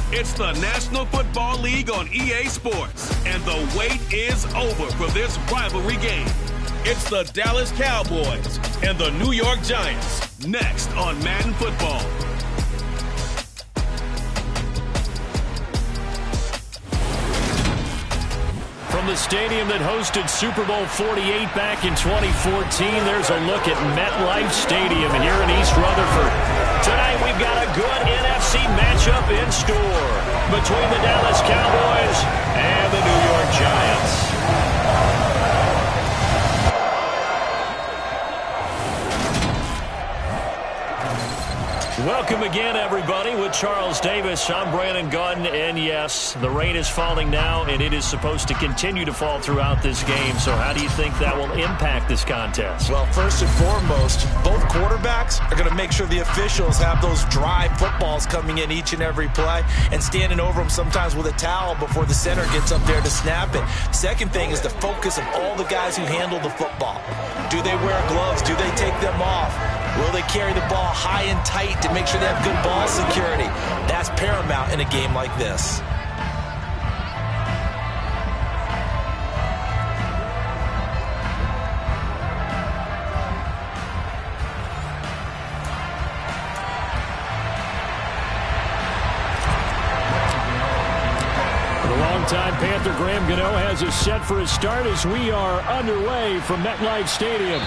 It's the National Football League on EA Sports, and the wait is over for this rivalry game. It's the Dallas Cowboys and the New York Giants, next on Madden Football. From the stadium that hosted Super Bowl 48 back in 2014, there's a look at MetLife Stadium here in East Rutherford. Tonight we've got a good NFC matchup in store between the Dallas Cowboys and the New York Giants. Welcome again, everybody, with Charles Davis. I'm Brandon Gunn, and yes, the rain is falling now, and it is supposed to continue to fall throughout this game. So how do you think that will impact this contest? Well, first and foremost, both quarterbacks are going to make sure the officials have those dry footballs coming in each and every play and standing over them sometimes with a towel before the center gets up there to snap it. Second thing is the focus of all the guys who handle the football. Do they wear gloves? Do they take them off? Will they carry the ball high and tight to make sure they have good ball security? That's paramount in a game like this. The longtime Panther Graham Gano has us set for his start as we are underway from MetLife Stadium.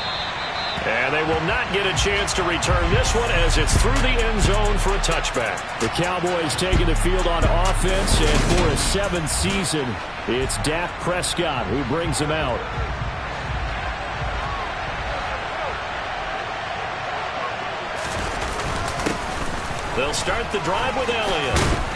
And they will not get a chance to return this one as it's through the end zone for a touchback. The Cowboys taking the field on offense, and for a seventh season, it's Dak Prescott who brings them out. They'll start the drive with Elliott.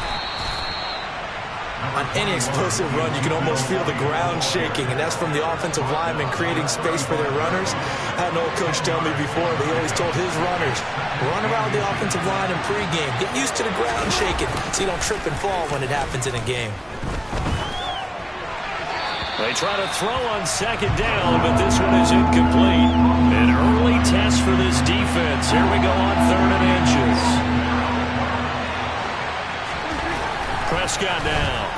On any explosive run, you can almost feel the ground shaking, and that's from the offensive linemen creating space for their runners. I had an old coach tell me before, he always told his runners, run around the offensive line in pregame. Get used to the ground shaking so you don't trip and fall when it happens in a game. They try to throw on second down, but this one is incomplete. An early test for this defense. Here we go on 3rd and inches. Prescott now.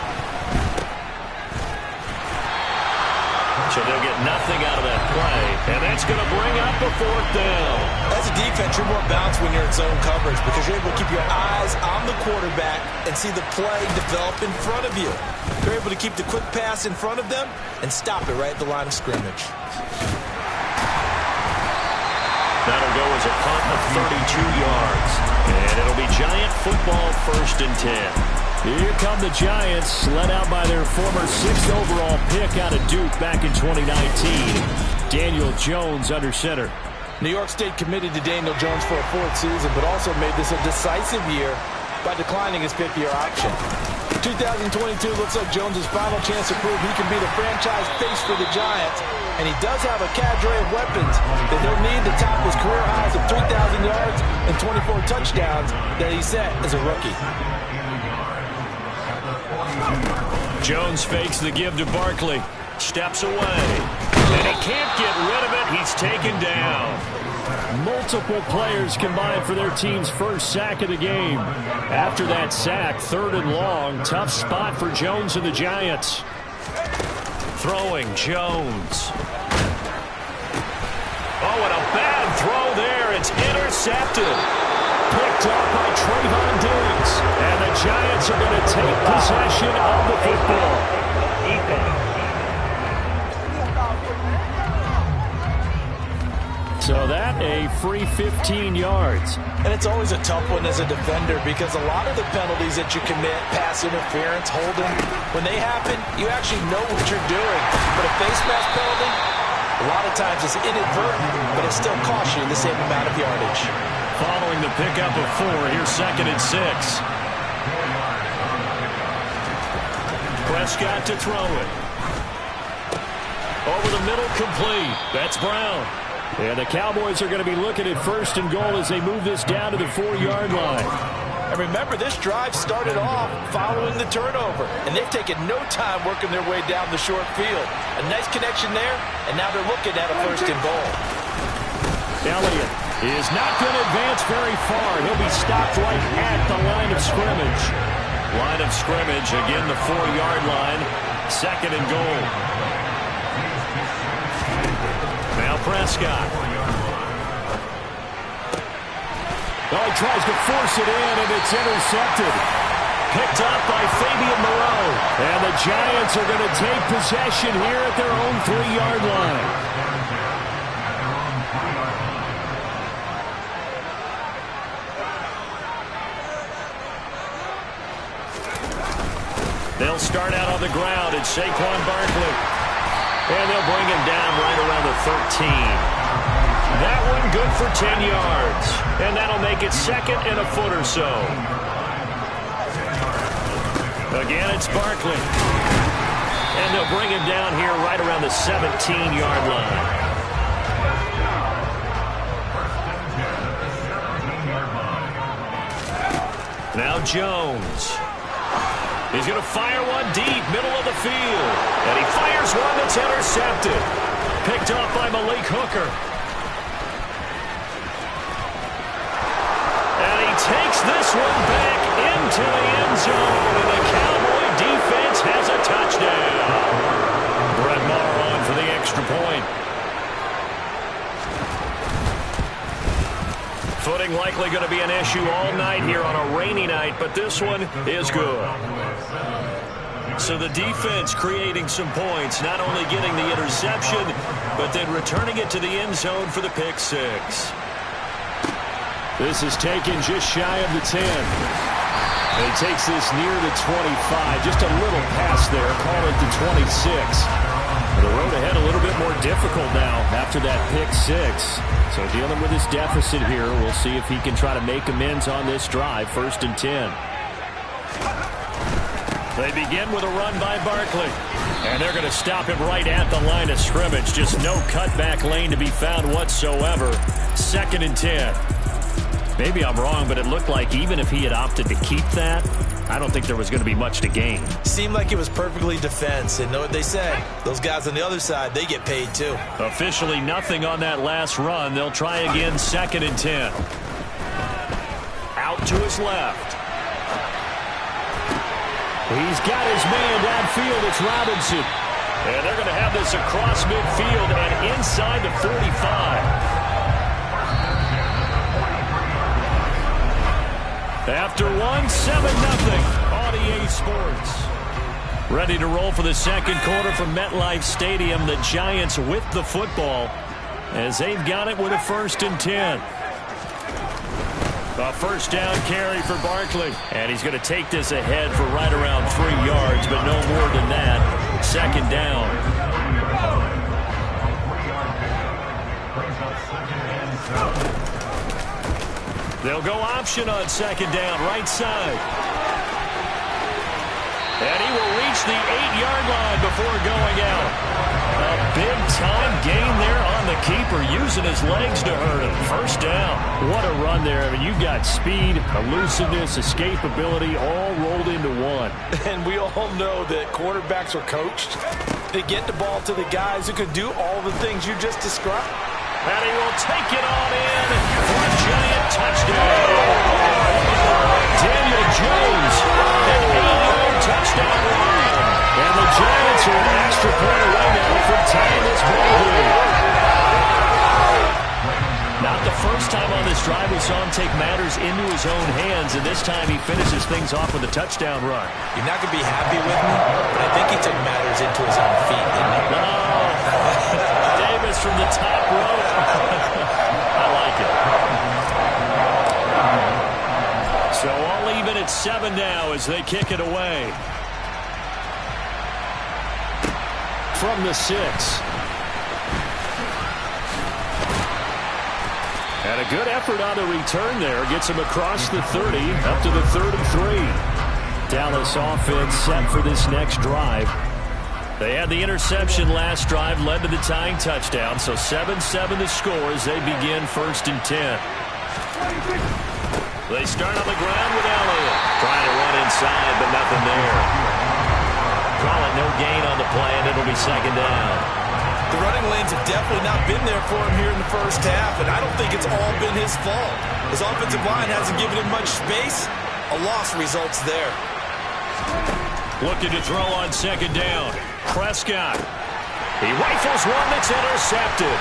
So they'll get nothing out of that play. And that's going to bring up a 4th down. As a defense, you're more balanced when you're in zone coverage because you're able to keep your eyes on the quarterback and see the play develop in front of you. You're able to keep the quick pass in front of them and stop it right at the line of scrimmage. That'll go as a punt of 32 yards. And it'll be Giant football 1st and 10. Here come the Giants, led out by their former 6th overall pick out of Duke back in 2019. Daniel Jones under center. New York State committed to Daniel Jones for a 4th season, but also made this a decisive year by declining his 5th-year option. 2022 looks like Jones' final chance to prove he can be the franchise face for the Giants, and he does have a cadre of weapons that he'll need to top his career highs of 3,000 yards and 24 touchdowns that he set as a rookie. Jones fakes the give to Barkley. Steps away. And he can't get rid of it. He's taken down. Multiple players combined for their team's first sack of the game. After that sack, 3rd and long. Tough spot for Jones and the Giants. Throwing Jones. Oh, and a bad throw there. It's intercepted. Picked up by Trayvon Diggs. And the Giants are going to take possession of the football. So that a free 15 yards. And it's always a tough one as a defender because a lot of the penalties that you commit, pass interference, holding, when they happen, you actually know what you're doing. But a face mask penalty, a lot of times it's inadvertent, but it still costs you the same amount of yardage. Following the pickup of 4, here's 2nd and 6. Prescott to throw it. Over the middle, complete. That's Brown. And the Cowboys are going to be looking at 1st and goal as they move this down to the 4-yard line. And remember, this drive started off following the turnover, and they've taken no time working their way down the short field. A nice connection there, and now they're looking at a 1st and goal. Elliott is not going to advance very far. He'll be stopped right at the line of scrimmage. Line of scrimmage, again the 4-yard line. 2nd and goal. Now Prescott. Oh, he tries to force it in, and it's intercepted. Picked up by Fabian Moreau. And the Giants are going to take possession here at their own 3-yard line. They'll start out on the ground. It's Saquon Barkley. And they'll bring him down right around the 13. That one good for 10 yards. And that'll make it 2nd and a foot or so. Again, it's Barkley. And they'll bring him down here right around the 17-yard line. Now Jones. He's going to fire one deep, middle of the field. And he fires one that's intercepted. Picked off by Malik Hooker. And he takes this one back into the end zone. And the Cowboy defense has a touchdown. Brett Maher on for the extra point. Footing likely going to be an issue all night here on a rainy night, but this one is good. So the defense creating some points, not only getting the interception, but then returning it to the end zone for the pick 6. This is taken just shy of the 10. And he takes this near the 25. Just a little pass there. Call it the 26. The road ahead a little bit more difficult now after that pick 6. So dealing with his deficit here. We'll see if he can try to make amends on this drive. 1st and 10. They begin with a run by Barkley. And they're going to stop him right at the line of scrimmage. Just no cutback lane to be found whatsoever. 2nd and 10. Maybe I'm wrong, but it looked like even if he had opted to keep that, I don't think there was going to be much to gain. Seemed like it was perfectly defense. And know what they say? Those guys on the other side, they get paid too. Officially nothing on that last run. They'll try again 2nd and 10. Out to his left. He's got his man downfield. It's Robinson. And they're going to have this across midfield and inside the 45. After 1, 7-0 on EA Sports. Ready to roll for the 2nd quarter from MetLife Stadium. The Giants with the football as they've got it with a 1st and 10. A 1st down carry for Barkley. And he's going to take this ahead for right around 3 yards, but no more than that. 2nd down. They'll go option on 2nd down, right side. And he will reach the 8-yard line before going out. A big-time gain there on the keeper, using his legs to hurt him. 1st down. What a run there. I mean, you've got speed, elusiveness, escapability, all rolled into one. And we all know that quarterbacks are coached to get the ball to the guys who can do all the things you just described. And he will take it on in for a Giant touchdown. Daniel Jones, an 8-yard touchdown run. And the Giants are an extra point away now from tying this ball game. Not the first time on this drive we saw him take matters into his own hands, and this time he finishes things off with a touchdown run. You're not going to be happy with me, but I think he took matters into his own feet, didn't he? No. Davis from the top rope. I like it. So all even at 7 now as they kick it away. From the 6. And a good effort on the return there. Gets him across the 30, up to the 33. Dallas offense set for this next drive. They had the interception last drive, led to the tying touchdown. So 7-7 the score as they begin 1st and 10. They start on the ground with Elliott. Trying to run inside, but nothing there. Call it no gain on the play, and it'll be 2nd down. The running lanes have definitely not been there for him here in the 1st half, and I don't think it's all been his fault. His offensive line hasn't given him much space. A loss results there. Looking to throw on second down. Prescott. He rifles one that's intercepted.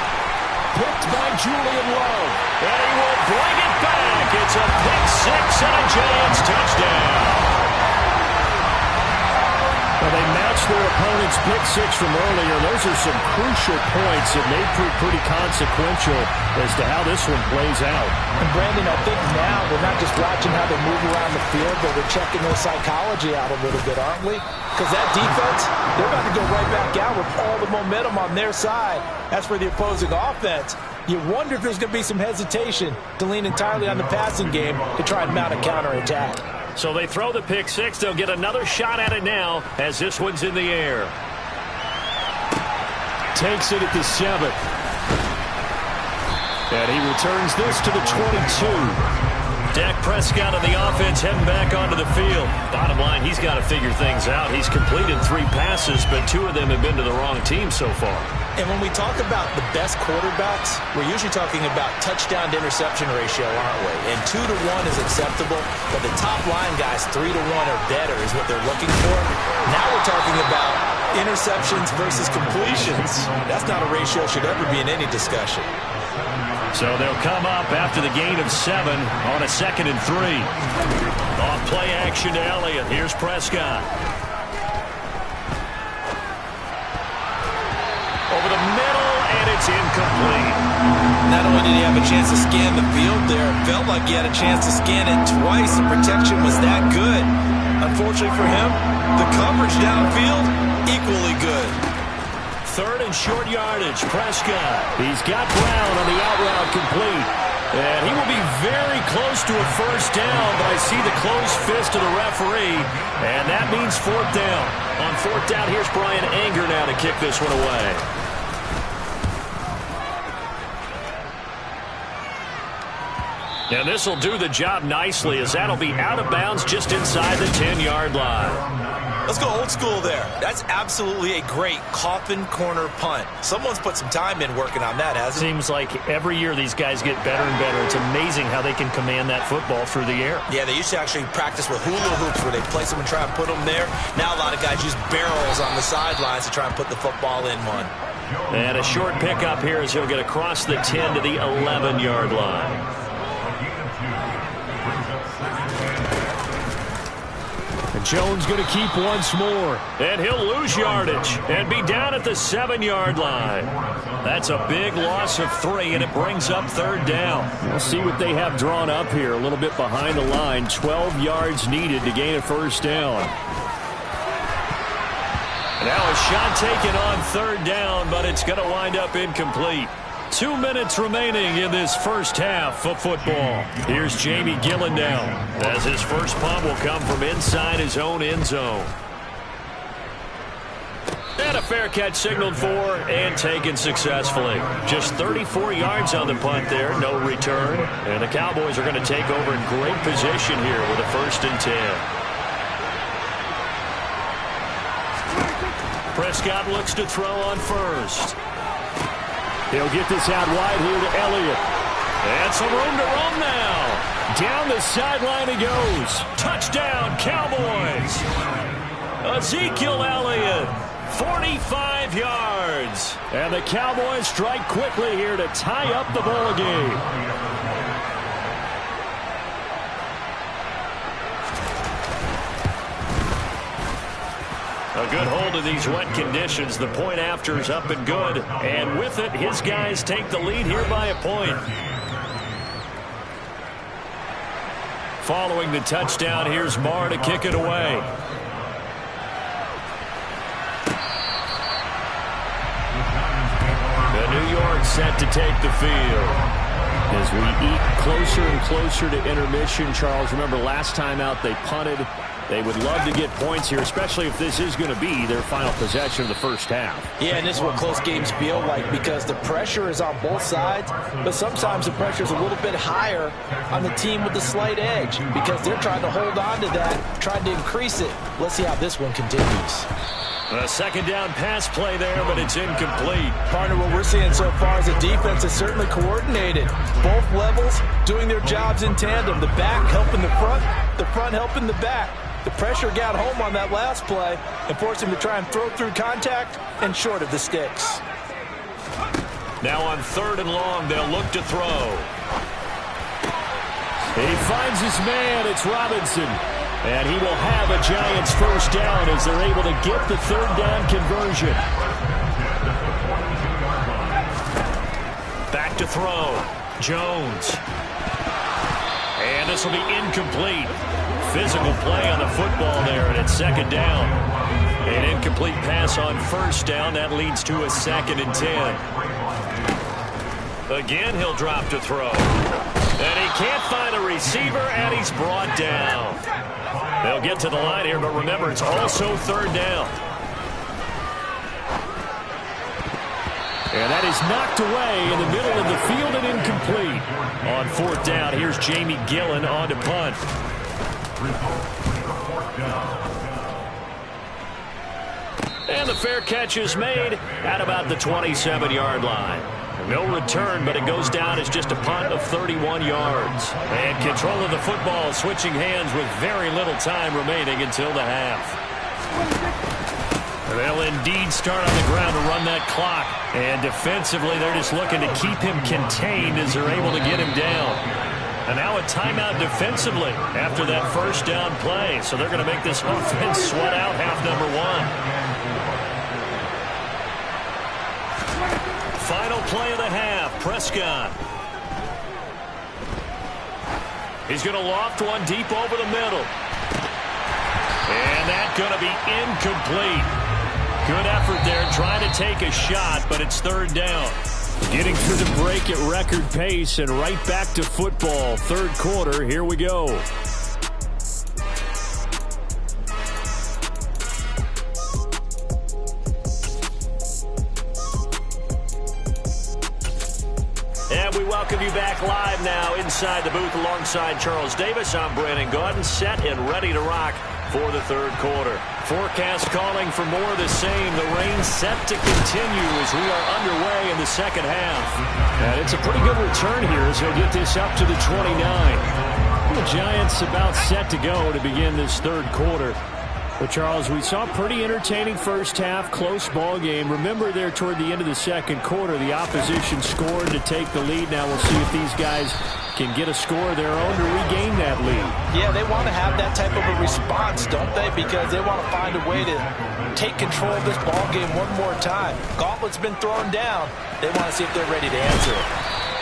Picked by Julian Love. And he will bring it back. It's a pick six and a Giants touchdown. Well, they matched their opponent's pick six from earlier. Those are some crucial points that may prove pretty consequential as to how this one plays out. And Brandon, I think now we're not just watching how they move around the field, but we're checking their psychology out a little bit, aren't we? Because that defense, they're about to go right back out with all the momentum on their side. As for the opposing offense, you wonder if there's going to be some hesitation to lean entirely on the passing game to try and mount a counterattack. So they throw the pick six. They'll get another shot at it now as this one's in the air. Takes it at the 7. And he returns this to the 22. Dak Prescott on the offense heading back onto the field. Bottom line, he's got to figure things out. He's completed 3 passes, but 2 of them have been to the wrong team so far. And when we talk about the best quarterbacks, we're usually talking about touchdown to interception ratio, aren't we? And 2 to 1 is acceptable, but the top line guys, 3 to 1 or better is what they're looking for. Now we're talking about interceptions versus completions. That's not a ratio should ever be in any discussion. So they'll come up after the gain of 7 on a 2nd and 3. Off play action to Elliott. Here's Prescott. Over the middle, and it's incomplete. Not only did he have a chance to scan the field there, it felt like he had a chance to scan it twice. The protection was that good. Unfortunately for him, the coverage downfield, equally good. 3rd and short yardage. Prescott. He's got Brown on the out route complete. And he will be very close to a first down, but I see the closed fist of the referee, and that means 4th down. On 4th down, here's Brian Anger now to kick this one away. And this will do the job nicely, as that'll be out of bounds just inside the 10-yard line. Let's go old school there. That's absolutely a great coffin corner punt. Someone's put some time in working on that, hasn't it? Seems like every year these guys get better and better. It's amazing how they can command that football through the air. Yeah, they used to actually practice with hula hoops where they place them and try and put them there. Now a lot of guys use barrels on the sidelines to try and put the football in one. And a short pickup here as he'll get across the 10 to the 11-yard line. Jones going to keep once more. And he'll lose yardage and be down at the 7-yard line. That's a big loss of 3, and it brings up 3rd down. We'll see what they have drawn up here. A little bit behind the line. 12 yards needed to gain a first down. Now a shot taken on 3rd down, but it's going to wind up incomplete. 2 minutes remaining in this first half of football. Here's Jamie Gillen now, as his first punt will come from inside his own end zone. And a fair catch signaled for and taken successfully. Just 34 yards on the punt there, no return. And the Cowboys are going to take over in great position here with a 1st and 10. Prescott looks to throw on 1st. He'll get this out wide here to Elliott. And some room to roam now. Down the sideline he goes. Touchdown, Cowboys. Ezekiel Elliott, 45 yards. And the Cowboys strike quickly here to tie up the ball game. A good hold of these wet conditions. The point after is up and good. And with it, his guys take the lead here by a point. Following the touchdown, here's Marr to kick it away. The New York set to take the field. As we eat closer and closer to intermission, Charles, remember last time out they punted. They would love to get points here, especially if this is going to be their final possession of the first half. Yeah, and this is what close games feel like because the pressure is on both sides, but sometimes the pressure is a little bit higher on the team with the slight edge because they're trying to hold on to that, trying to increase it. Let's see how this one continues. A 2nd down pass play there, but it's incomplete. Partner, what we're seeing so far is the defense is certainly coordinated. Both levels doing their jobs in tandem. The back helping the front, the front helping the back. The pressure got home on that last play and forced him to try and throw through contact and short of the sticks. Now on 3rd and long, they'll look to throw. He finds his man. It's Robinson. And he will have a Giants first down as they're able to get the 3rd down conversion. Back to throw. Jones. And this will be incomplete. Physical play on the football there, and it's 2nd down. An incomplete pass on 1st down. That leads to a 2nd and 10. Again, he'll drop to throw. And he can't find a receiver, and he's brought down. They'll get to the line here, but remember, it's also 3rd down. And that is knocked away in the middle of the field and incomplete. On 4th down, here's Jamie Gillen on to punt. And the fair catch is made at about the 27-yard line. No return, but it goes down as just a punt of 31 yards. And control of the football, switching hands with very little time remaining until the half. They'll indeed start on the ground to run that clock. And defensively, they're just looking to keep him contained as they're able to get him down. And now a timeout defensively after that 1st down play. So they're going to make this offense sweat out half number 1. Final play of the half, Prescott. He's going to loft one deep over the middle. And that's going to be incomplete. Good effort there trying to take a shot, but it's 3rd down. Getting through the break at record pace and right back to football. 3rd quarter, here we go. And we welcome you back live now inside the booth alongside Charles Davis. I'm Brandon Gaudin, set and ready to rock for the 3rd quarter. Forecast calling for more of the same. The rain set to continue as we are underway in the 2nd half. And it's a pretty good return here as they'll get this up to the 29. The Giants about set to go to begin this 3rd quarter. But, Charles, we saw a pretty entertaining first half, close ball game. Remember there toward the end of the 2nd quarter, the opposition scored to take the lead. Now we'll see if these guys can get a score of their own to regain that lead. Yeah, they want to have that type of a response, don't they? Because they want to find a way to take control of this ball game one more time. Gauntlet's been thrown down. They want to see if they're ready to answer it.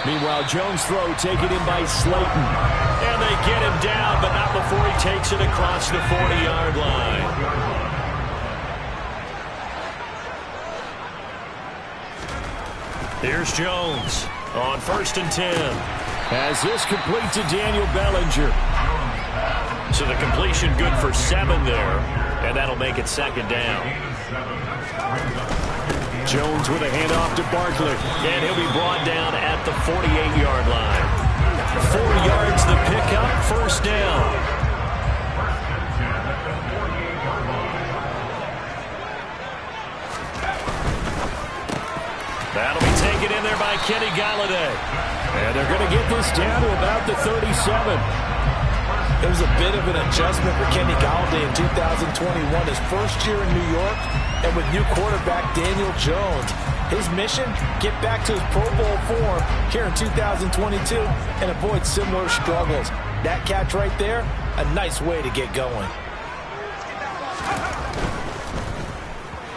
Meanwhile, Jones' throw taken in by Slayton. And they get him down, but not before he takes it across the 40-yard line. Here's Jones on 1st and 10. As this complete to Daniel Bellinger. So the completion good for 7 there, and that'll make it 2nd down. Jones with a handoff to Barkley, and he'll be brought down at the 48-yard line. 4 yards the pickup, 1st down. That'll be taken in there by Kenny Golladay. And they're going to get this down to about the 37. It was a bit of an adjustment for Kenny Golladay in 2021, his first year in New York, and with new quarterback Daniel Jones. His mission, get back to his Pro Bowl form here in 2022 and avoid similar struggles. That catch right there, a nice way to get going.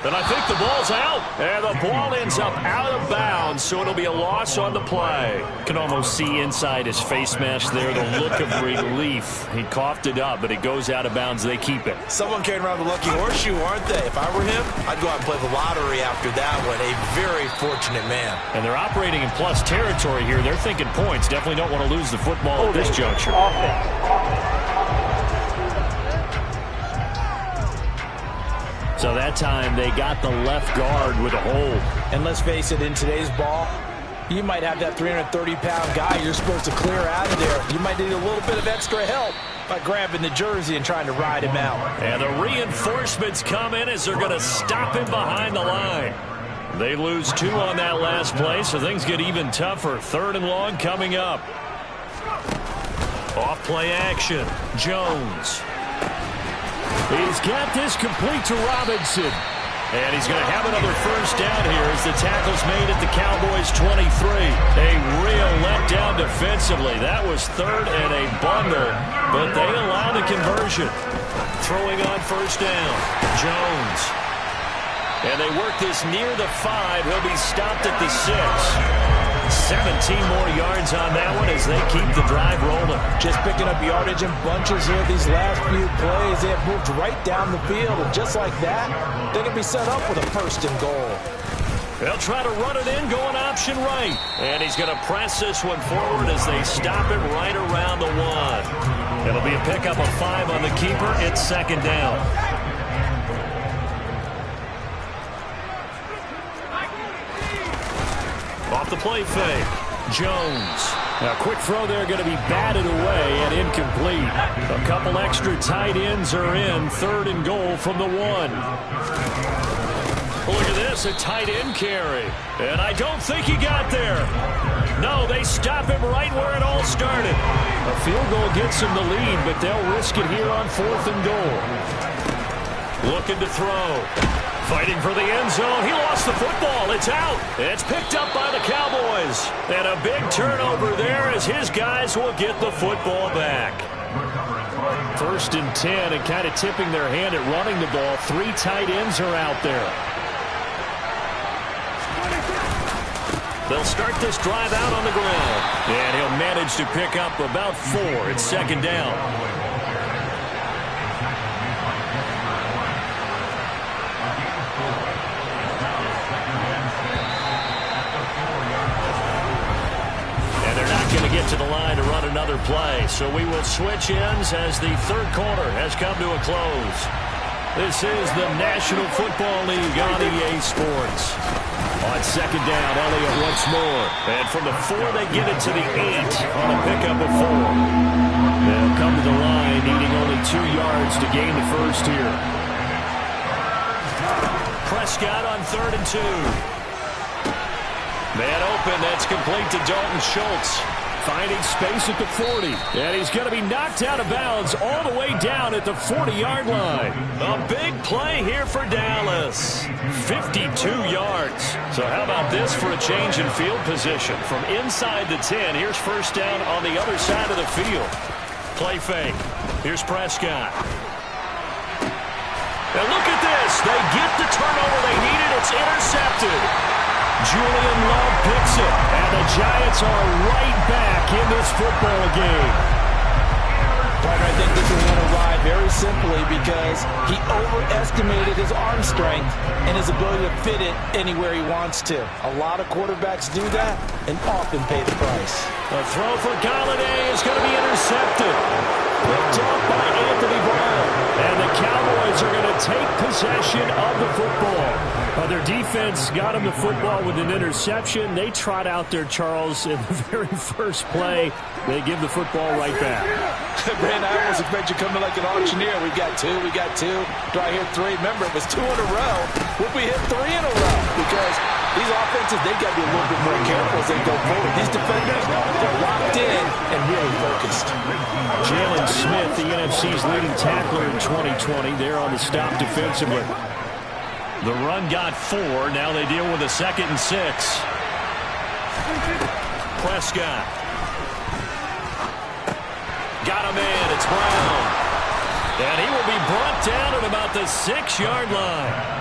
And I think the ball's out. And the ball ends up out of bounds, so it'll be a loss on the play. You can almost see inside his face mask there the look of relief. He coughed it up, but it goes out of bounds. They keep it. Someone carrying around the lucky horseshoe, aren't they? If I were him, I'd go out and play the lottery after that one. A very fortunate man. And they're operating in plus territory here. They're thinking points. Definitely don't want to lose the football at this juncture. So that time they got the left guard with a hold. And let's face it, in today's ball, you might have that 330-pound guy you're supposed to clear out of there. You might need a little bit of extra help by grabbing the jersey and trying to ride him out. And the reinforcements come in as they're going to stop him behind the line. They lose 2 on that last play, so things get even tougher. 3rd and long coming up. Off play action. Jones. He's got this complete to Robinson. And he's going to have another first down here as the tackle's made at the Cowboys' 23. A real letdown defensively. That was third and a bundle, but they allow the conversion. Throwing on first down. Jones. And they work this near the 5. He'll be stopped at the 6. 17 more yards on that one as they keep the drive rolling. Just picking up yardage in bunches here these last few plays. They have moved right down the field, and just like that, they can be set up with a first and goal. They'll try to run it in, going option right. And he's going to press this one forward as they stop it right around the 1. It'll be a pickup of 5 on the keeper. It's second down. Off the play fake. Jones. A quick throw there going to be batted away and incomplete. A couple extra tight ends are in. Third and goal from the 1. Look at this, a tight end carry. And I don't think he got there. No, they stop him right where it all started. A field goal gets him the lead, but they'll risk it here on 4th and goal. Looking to throw. Fighting for the end zone. He lost the football. It's out. It's picked up by the Cowboys. And a big turnover there as his guys will get the football back. 1st and 10 and kind of tipping their hand at running the ball. 3 tight ends are out there. They'll start this drive out on the ground. And he'll manage to pick up about 4. It's second down. Going to get to the line to run another play. So we will switch ends as the third quarter has come to a close. This is the National Football League on EA Sports. On second down, Elliott once more. And from the 4, they get it to the 8 on a pickup of 4. They'll come to the line needing only 2 yards to gain the first here. Prescott on 3rd and 2. Man open, that's complete to Dalton Schultz. Finding space at the 40. And he's going to be knocked out of bounds all the way down at the 40-yard line. A big play here for Dallas. 52 yards. So how about this for a change in field position? From inside the 10, here's first down on the other side of the field. Play fake. Here's Prescott. And look at this. They get the turnover they needed. It's intercepted. Julian Love picks it, and the Giants are right back in this football game. But I think this is going to ride very simply because he overestimated his arm strength and his ability to fit it anywhere he wants to. A lot of quarterbacks do that and often pay the price. A throw for Golladay is going to be intercepted. Picked up by Anthony Brown. And the Cowboys are going to take possession of the football. Their defense got them the football with an interception. They trot out there, Charles, in the very first play. They give the football right back. Brandon, I almost expect you coming like an auctioneer. We got 2, we got 2. Do I hear 3? Remember, it was 2 in a row. What if we hit 3 in a row? Because these offenses, they got to be a little bit more careful as they go forward. These defenders, they're locked in and really focused. Jalen Smith, the NFC's leading tackler in 2020, there on the stop defensively. The run got 4. Now they deal with a 2nd and 6. Prescott. Got him in. It's Brown. And he will be brought down at about the 6-yard line.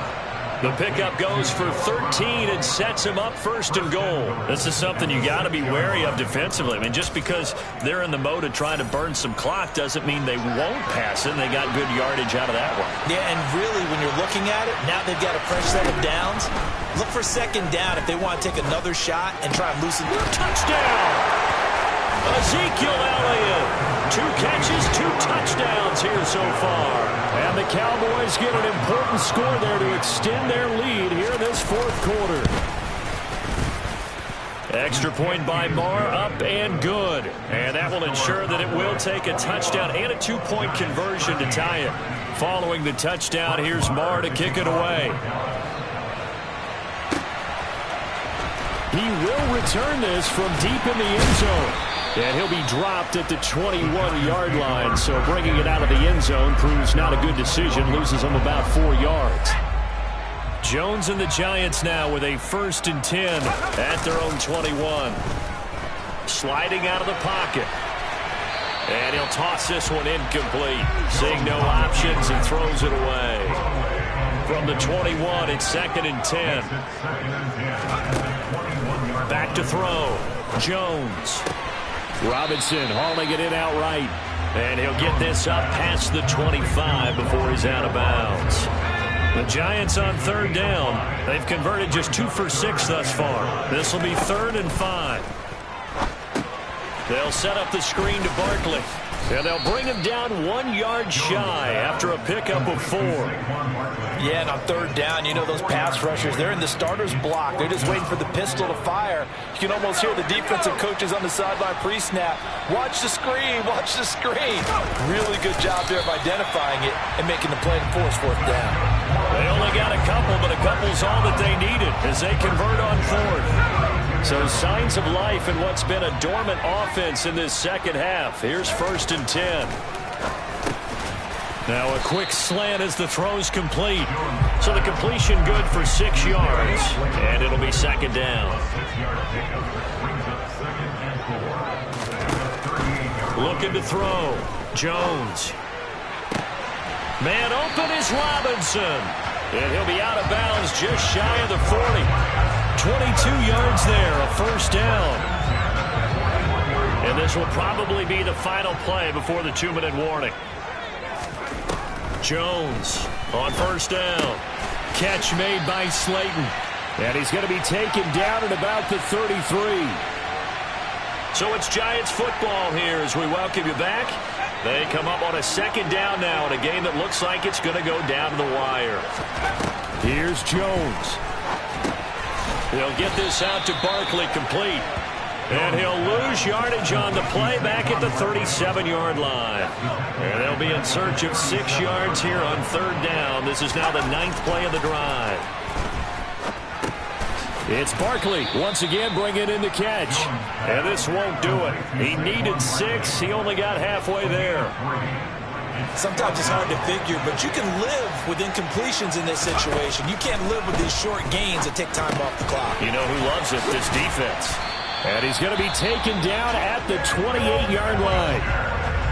The pickup goes for 13 and sets him up 1st and goal. This is something you got to be wary of defensively. I mean, just because they're in the mode of trying to burn some clock doesn't mean they won't pass it. They got good yardage out of that one. Yeah, and really, when you're looking at it, now they've got a fresh set of downs. Look for second down if they want to take another shot and try and loosen. Touchdown! Ezekiel Elliott. 2 catches, 2 touchdowns here so far. And the Cowboys get an important score there to extend their lead here in this 4th quarter. Extra point by Marr, up and good. And that will ensure that it will take a touchdown and a 2-point conversion to tie it. Following the touchdown, here's Marr to kick it away. He will return this from deep in the end zone. And he'll be dropped at the 21-yard line. So bringing it out of the end zone proves not a good decision. Loses him about 4 yards. Jones and the Giants now with a 1st and 10 at their own 21. Sliding out of the pocket. And he'll toss this one incomplete. Seeing no options and throws it away. From the 21, it's 2nd and 10. Back to throw. Jones. Robinson hauling it in outright. And he'll get this up past the 25 before he's out of bounds. The Giants on 3rd down. They've converted just 2 for 6 thus far. This will be 3rd and 5. They'll set up the screen to Barkley. And they'll bring him down 1 yard shy after a pickup of 4. Yeah, and on 3rd down, you know those pass rushers, they're in the starter's block. They're just waiting for the pistol to fire. You can almost hear the defensive coaches on the sideline pre-snap. Watch the screen, watch the screen. Really good job there of identifying it and making the play to force 4th down. They only got a couple, but a couple's all that they needed as they convert on 4th. So signs of life in what's been a dormant offense in this second half. Here's 1st and 10. Now a quick slant as the throw's complete. So the completion good for 6 yards. And it'll be 2nd down. Looking to throw. Jones. Man open is Robinson. And he'll be out of bounds just shy of the 40. 22 yards there, a 1st down. And this will probably be the final play before the 2-minute warning. Jones on 1st down. Catch made by Slayton. And he's going to be taken down at about the 33. So it's Giants football here as we welcome you back. They come up on a 2nd down now in a game that looks like it's going to go down to the wire. Here's Jones. He'll get this out to Barkley complete. And he'll lose yardage on the play back at the 37-yard line. And they'll be in search of 6 yards here on 3rd down. This is now the 9th play of the drive. It's Barkley once again bringing in the catch. And this won't do it. He needed 6. He only got halfway there. Sometimes it's hard to figure, but you can live with incompletions in this situation. You can't live with these short gains that take time off the clock. You know who loves it? This defense. And he's going to be taken down at the 28-yard line.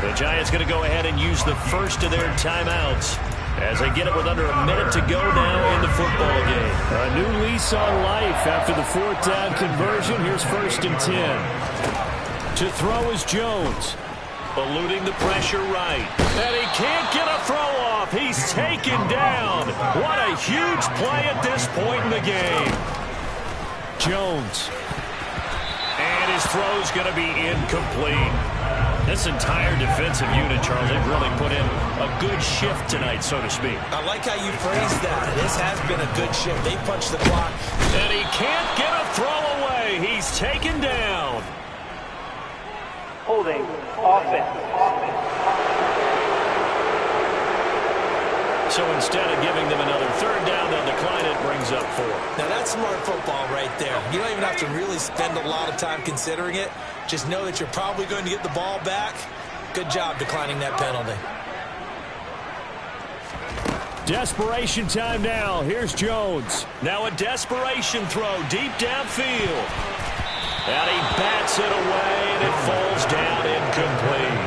The Giants going to go ahead and use the first of their timeouts as they get it with under a minute to go now in the football game. A new lease on life after the 4th down conversion. Here's 1st and 10. To throw is Jones. Eluding the pressure right. And he can't get a throw off. He's taken down. What a huge play at this point in the game. Jones. And his throw's going to be incomplete. This entire defensive unit, Charles, they've really put in a good shift tonight, so to speak. I like how you phrased that. This has been a good shift. They punched the clock. And he can't get a throw away. He's taken down. Holding offense. So instead of giving them another 3rd down, they'll decline it, brings up 4. Now that's smart football right there. You don't even have to really spend a lot of time considering it. Just know that you're probably going to get the ball back. Good job declining that penalty. Desperation time now. Here's Jones. Now a desperation throw deep downfield. And he bats it away, and it falls down incomplete.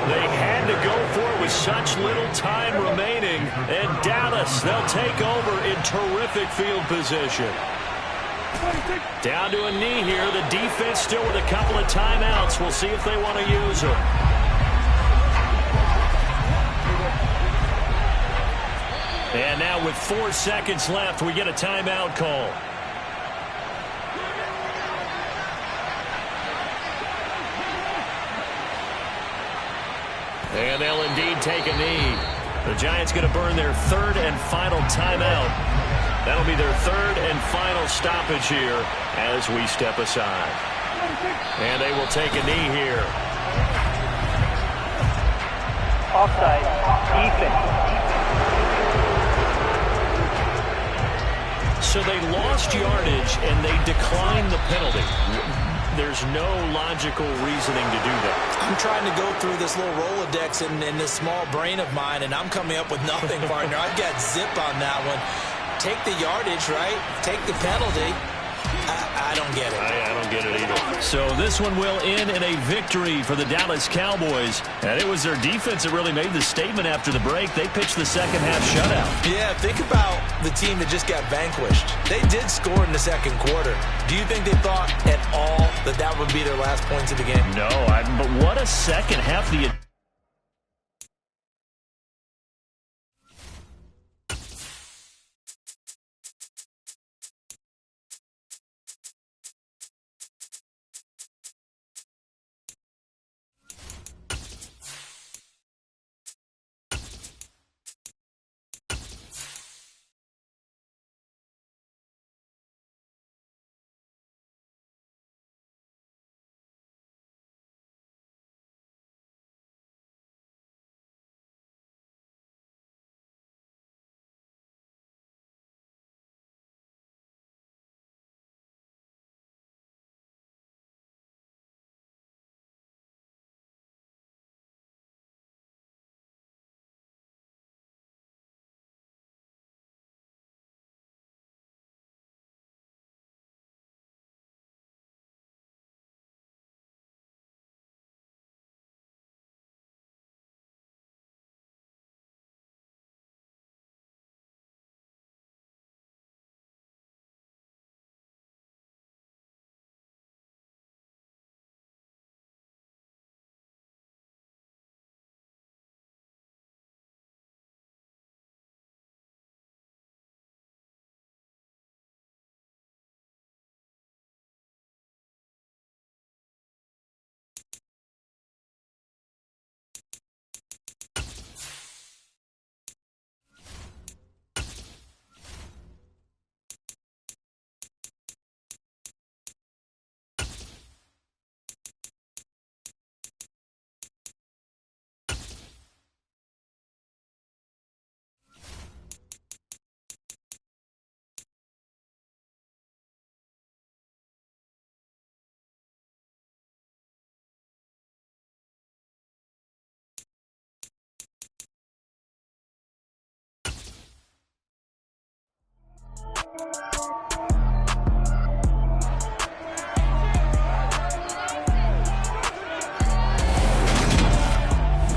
They had to go for it with such little time remaining. And Dallas, they'll take over in terrific field position. Down to a knee here. The defense still with a couple of timeouts. We'll see if they want to use them. And now with 4 seconds left, we get a timeout call. And they'll indeed take a knee. The Giants going to burn their 3rd and final timeout. That'll be their 3rd and final stoppage here as we step aside. And they will take a knee here. Offside. Defense. So they lost yardage and they declined the penalty. There's no logical reasoning to do that. I'm trying to go through this little Rolodex in this small brain of mine, and I'm coming up with nothing, partner. I've got zip on that one. Take the yardage, right? Take the penalty. I don't get it. I don't get it either. So this one will end in a victory for the Dallas Cowboys. And it was their defense that really made the statement after the break. They pitched the second half shutout. Yeah, think about the team that just got vanquished. They did score in the second quarter. Do you think they thought at all that that would be their last points of the game? No, but what a second half.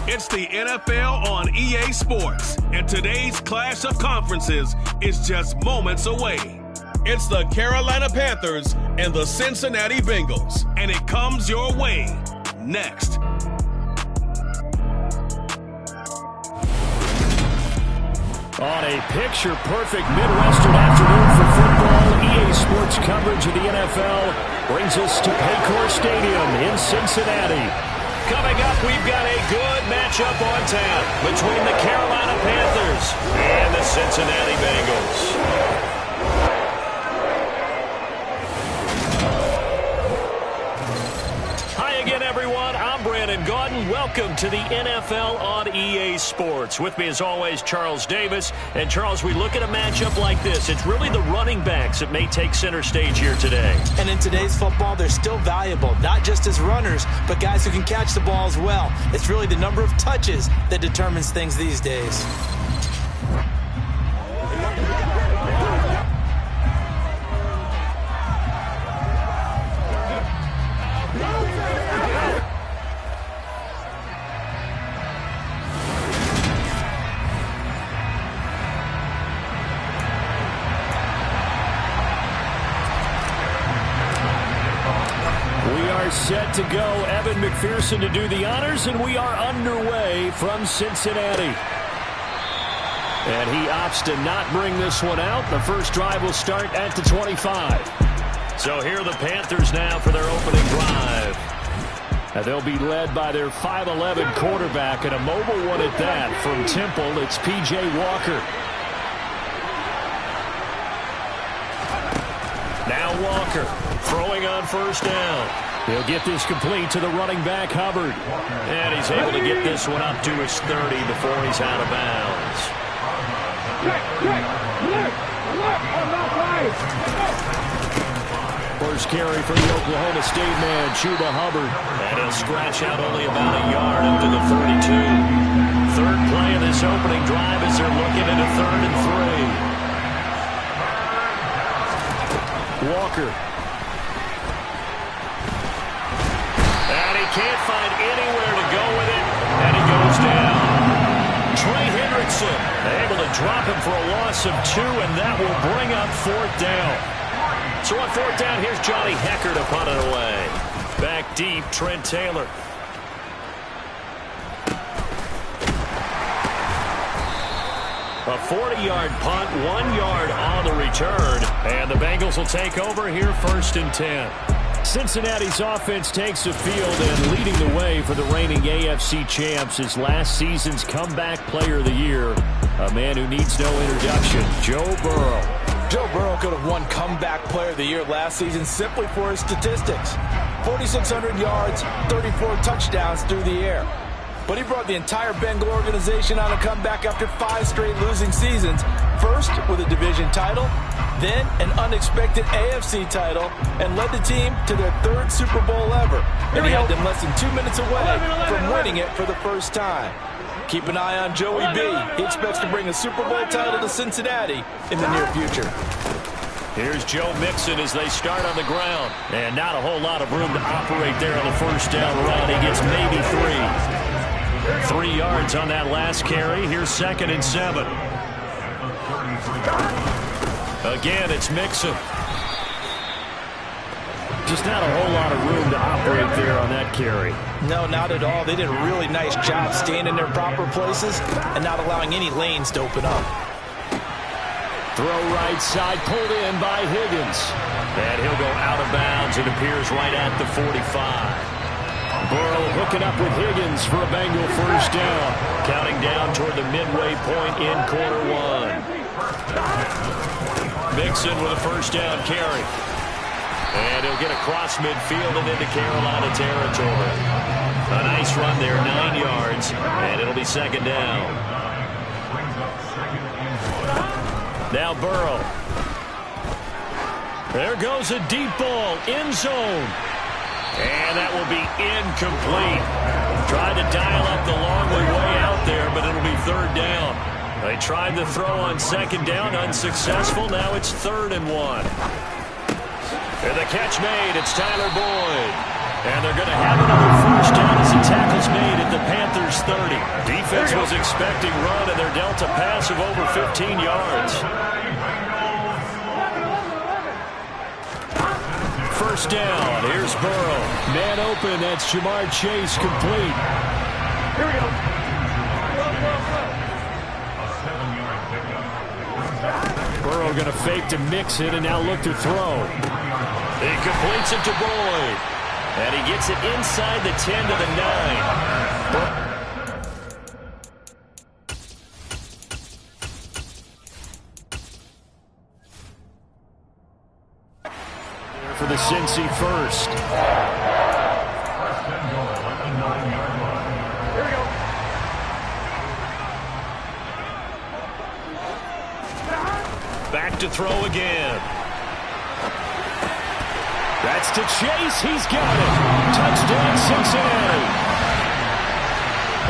It's the NFL on EA Sports, and today's clash of conferences is just moments away. It's the Carolina Panthers and the Cincinnati Bengals, and it comes your way next. On a picture-perfect Midwestern afternoon for football, EA Sports coverage of the NFL brings us to Paycor Stadium in Cincinnati. Coming up, we've got a good matchup on tap between the Carolina Panthers and the Cincinnati Bengals. Hi again, everyone. I'm Brandon Gaudin. Welcome to the NFL on EA Sports. With me, as always, Charles Davis. And, Charles, we look at a matchup like this. It's really the running backs that may take center stage here today. And in today's football, they're still valuable, not just as runners, but guys who can catch the ball as well. It's really the number of touches that determines things these days. Set to go, Evan McPherson to do the honors, and we are underway from Cincinnati. And he opts to not bring this one out. The first drive will start at the 25. So here are the Panthers now for their opening drive. And they'll be led by their 5'11 quarterback, and a mobile one at that from Temple. It's P.J. Walker. Now Walker throwing on first down. He'll get this complete to the running back, Hubbard. And he's able to get this one up to his 30 before he's out of bounds. first carry for the Oklahoma State man, Chuba Hubbard. And he'll scratch out only about a yard up to the 32. Third play of this opening drive as they're looking at a 3rd and 3. Walker. And he can't find anywhere to go with it. And he goes down. Trey Hendrickson able to drop him for a loss of 2, and that will bring up 4th down. So on 4th down, here's Johnny Hekker to punt it away. Back deep, Trent Taylor. A 40-yard punt, 1 yard on the return. And the Bengals will take over here 1st and 10. Cincinnati's offense takes the field and leading the way for the reigning AFC champs is last season's comeback player of the year. A man who needs no introduction, Joe Burrow. Joe Burrow could have won comeback player of the year last season simply for his statistics. 4,600 yards, 34 touchdowns through the air. But he brought the entire Bengal organization on a comeback after 5 straight losing seasons. First with a division title, then an unexpected AFC title, and led the team to their 3rd Super Bowl ever. And he had them less than 2 minutes away from winning it for the first time. Keep an eye on Joey B. He expects to bring a Super Bowl title to Cincinnati in the near future. Here's Joe Mixon as they start on the ground. And not a whole lot of room to operate there on the 1st down run. He gets maybe 3. 3 yards on that last carry. Here's 2nd and 7. Again, it's Mixon. Just not a whole lot of room to operate there on that carry. No, not at all. They did a really nice job staying in their proper places and not allowing any lanes to open up. Throw right side, pulled in by Higgins. And he'll go out of bounds. It appears right at the 45. Burrow hooking up with Higgins for a Bengal 1st down. Counting down toward the midway point in quarter 1. Mixon with a 1st down carry. And he'll get across midfield and into Carolina territory. A nice run there, 9 yards. And it'll be 2nd down. Now Burrow. There goes a deep ball, end zone. And that will be incomplete. Tried to dial up the long way out there, but it'll be 3rd down. They tried the throw on 2nd down, unsuccessful. Now it's 3rd and 1. And the catch made. It's Tyler Boyd. And they're going to have another 1st down as the tackle's made at the Panthers' 30. Defense was expecting run, and they're dealt a pass of over 15 yards. 1st down. Here's Burrow. Man open. That's Jamar Chase complete. Here we go. Burrow going to fake to mix it and now look to throw. He completes it to Boyd. And he gets it inside the 10 to the 9. For the Cincy 1st. Here we go. Back to throw again. That's to Chase. He's got it. Touchdown, Cincinnati.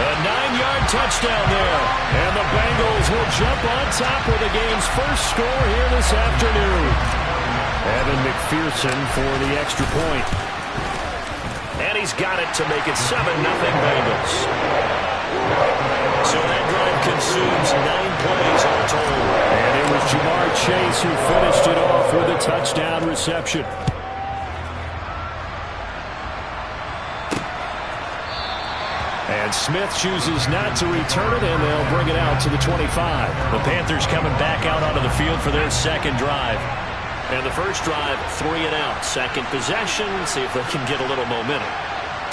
A 9-yard touchdown there. And the Bengals will jump on top with the game's first score here this afternoon. Evan McPherson for the extra point. And he's got it to make it 7-0 Bengals. So that drive consumes 9 plays all told. And it was Jamar Chase who finished it off with a touchdown reception. And Smith chooses not to return it, and they'll bring it out to the 25. The Panthers coming back out onto the field for their 2nd drive. And the first drive, 3 and out. 2nd possession, see if they can get a little momentum.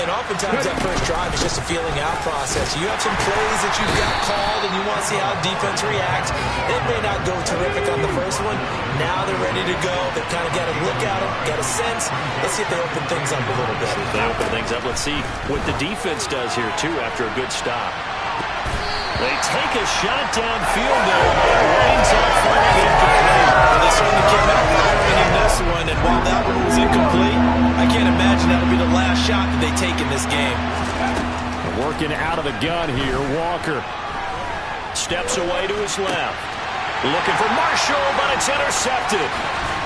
And oftentimes that first drive is just a feeling out process. You have some plays that you've got called and you want to see how defense reacts. It may not go terrific on the first one. Now they're ready to go. They've kind of got to look at them, got a sense. Let's see if they open things up a little bit. See if they open things up. Let's see what the defense does here, too, after a good stop. They take a shot downfield there. Rains out, falling incomplete. They certainly came out firing in this one, and while that one was incomplete, working out of the gun here. Walker steps away to his left. Looking for Marshall, but it's intercepted.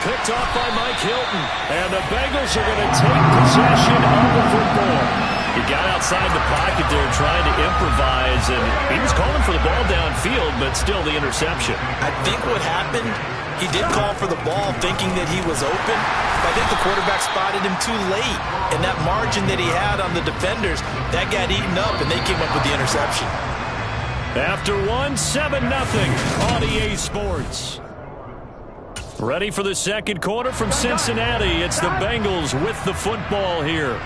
Picked off by Mike Hilton. And the Bengals are going to take possession of the football. He got outside the pocket there trying to improvise, and he was calling for the ball downfield, but still the interception. I think what happened, he did call for the ball thinking that he was open. I think the quarterback spotted him too late. And that margin that he had on the defenders, that got eaten up, and they came up with the interception. After 7-0 on EA Sports. Ready for the second quarter from Cincinnati. It's the Bengals with the football here,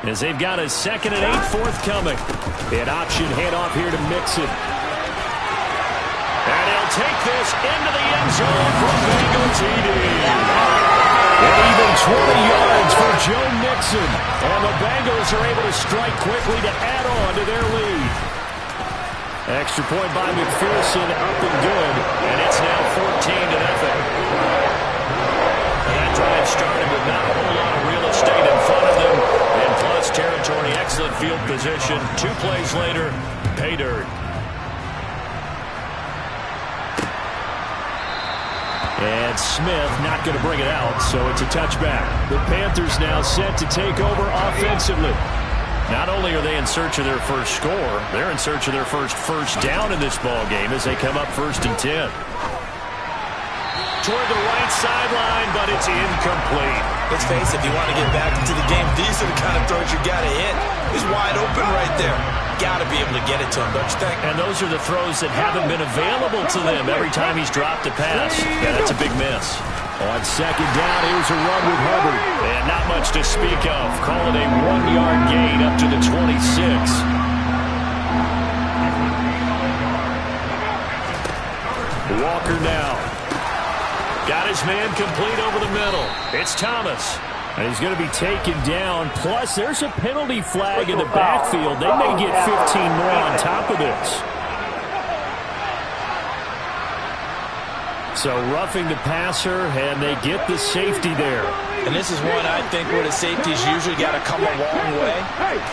as they've got a 2nd and 8 forthcoming. An option handoff here to Mixon. And he'll take this into the end zone for Bengal TD. And even 20 yards for Joe Mixon. And the Bengals are able to strike quickly to add on to their lead. Extra point by McPherson, up and good. And it's now 14-0. That drive started with not a whole lot of real estate in front of them. And plus territory, excellent field position. 2 plays later, pay dirt. And Smith not going to bring it out, so it's a touchback. The Panthers now set to take over offensively. Not only are they in search of their first score, they're in search of their first down in this ball game as they come up 1st and 10. Toward the right sideline, but it's incomplete. Let's face it, if you want to get back into the game, these are the kind of throws you got to hit. He's wide open right there. Got to be able to get it to him, don't you think? And those are the throws that haven't been available to them every time he's dropped a pass. Yeah, that's a big miss. On 2nd down, here's a run with Hubbard. And not much to speak of. Call it a 1-yard gain up to the 26. Walker now. Got his man complete over the middle. It's Thomas. And he's going to be taken down. Plus, there's a penalty flag in the backfield. They may get 15 more on top of this. So roughing the passer, and they get the safety there. And this is one, I think, where the safety's usually got to come a long way.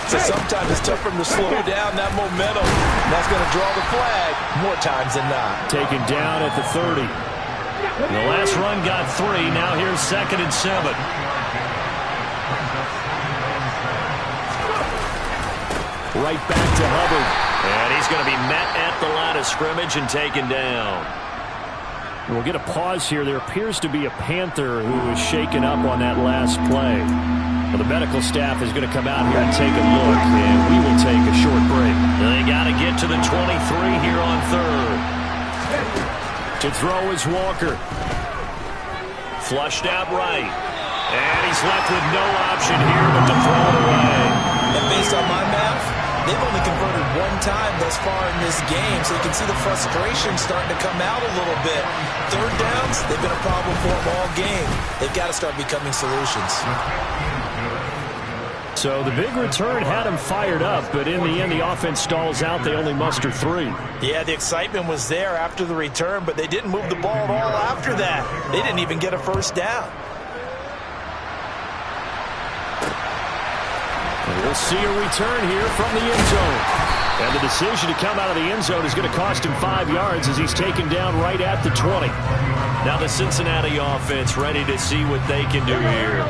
So sometimes it's tough for him to slow down that momentum. And that's going to draw the flag more times than not. Taken down at the 30. The last run got 3. Now here's 2nd and 7. Right back to Hubbard. And he's going to be met at the line of scrimmage and taken down. We'll get a pause here. There appears to be a Panther who was shaken up on that last play. Well, the medical staff is going to come out here and take a look, and we will take a short break. They got to get to the 23 here on 3rd. To throw is Walker. Flushed out right. And he's left with no option here but to throw it away. And based on my math, they've only converted 1 time thus far in this game, so you can see the frustration starting to come out a little bit. 3rd downs, they've been a problem for them all game. They've got to start becoming solutions. So the big return had him fired up, but in the end, the offense stalls out. They only muster 3. Yeah, the excitement was there after the return, but they didn't move the ball at all after that. They didn't even get a 1st down. We'll see a return here from the end zone. And the decision to come out of the end zone is going to cost him 5 yards as he's taken down right at the 20. Now the Cincinnati offense ready to see what they can do here.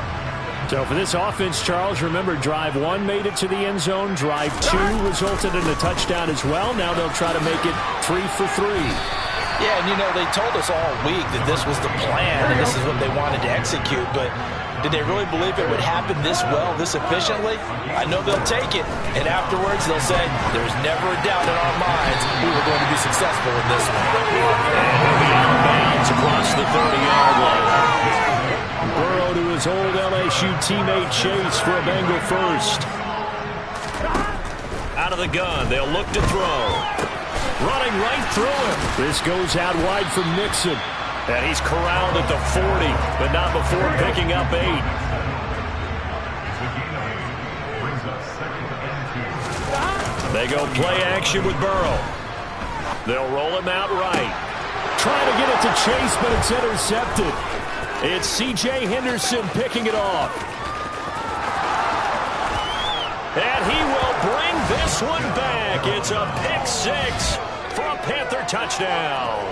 So for this offense, Charles, remember, drive 1 made it to the end zone. Drive 2 resulted in a touchdown as well. Now they'll try to make it 3 for 3. Yeah, and they told us all week that this was the plan and this is what they wanted to execute, but did they really believe it would happen this well, this efficiently? I know they'll take it, and afterwards they'll say, there's never a doubt in our minds we were going to be successful in this one. And he'll be out of bounds across the 30-yard line. Burrow to his old LSU teammate Chase for a Bengal first. Out of the gun, they'll look to throw. Running right through him. This goes out wide for Mixon. And he's corralled at the 40, but not before picking up 8. They go play action with Burrow. They'll roll him out right. Trying to get it to Chase, but it's intercepted. It's C.J. Henderson picking it off. And he will bring this one back. It's a pick six for a Panther touchdown.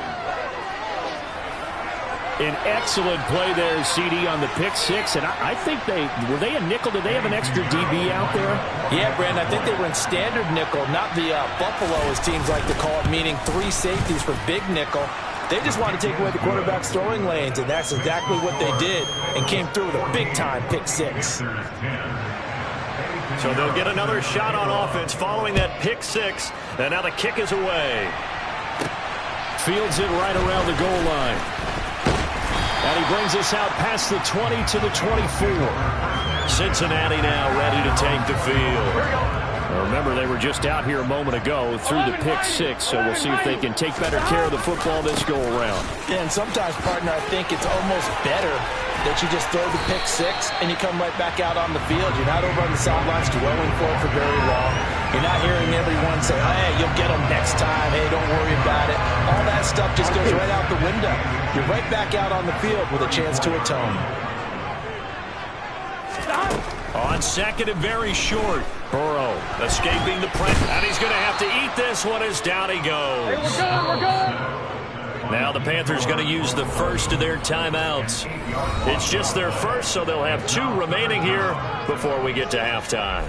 An excellent play there, CD, on the pick six. And I think were they a nickel? Did they have an extra DB out there? Yeah, Brandon, I think they were in standard nickel, not the Buffalo, as teams like to call it, meaning 3 safeties for big nickel. They just wanted to take away the quarterback's throwing lanes, and that's exactly what they did, and came through with a big-time pick six. So they'll get another shot on offense following that pick six, and now the kick is away. Fields it right around the goal line. And he brings us out past the 20 to the 24. Cincinnati now ready to take the field. Now remember, they were just out here a moment ago through the pick six, so we'll see if they can take better care of the football this go-around. Yeah, and sometimes, partner, I think it's almost better that you just throw the pick six and you come right back out on the field. You're not over on the sidelines dwelling for it for very long. You're not hearing everyone say, hey, you'll get them next time. Hey, don't worry about it. All that stuff just goes right out the window. You're right back out on the field with a chance to atone. On second and very short. Burrow escaping the press. And he's going to have to eat this one as down he goes. Hey, we're good. Now the Panthers going to use the first of their timeouts. It's just their first, so they'll have 2 remaining here before we get to halftime.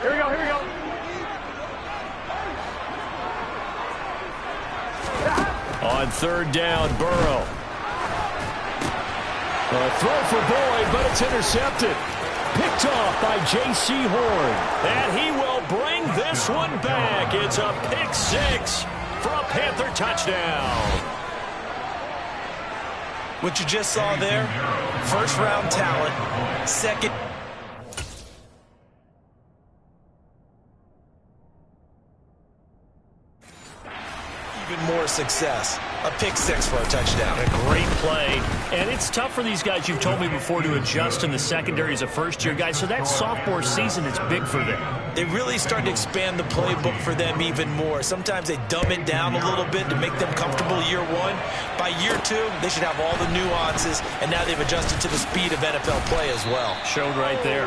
Here we go. On third down, Burrow. A throw for Boyd, but it's intercepted. Picked off by J.C. Horn. And he will bring this one back. It's a pick six for a Panther touchdown. What you just saw there, first-round talent, second. Even more success. A pick six for a touchdown. A great play. And it's tough for these guys, you've told me before, to adjust in the secondary as a first-year guy. So that sophomore season is big for them. They really start to expand the playbook for them even more. Sometimes they dumb it down a little bit to make them comfortable year one. By year 2, they should have all the nuances, and now they've adjusted to the speed of NFL play as well. Showed right there.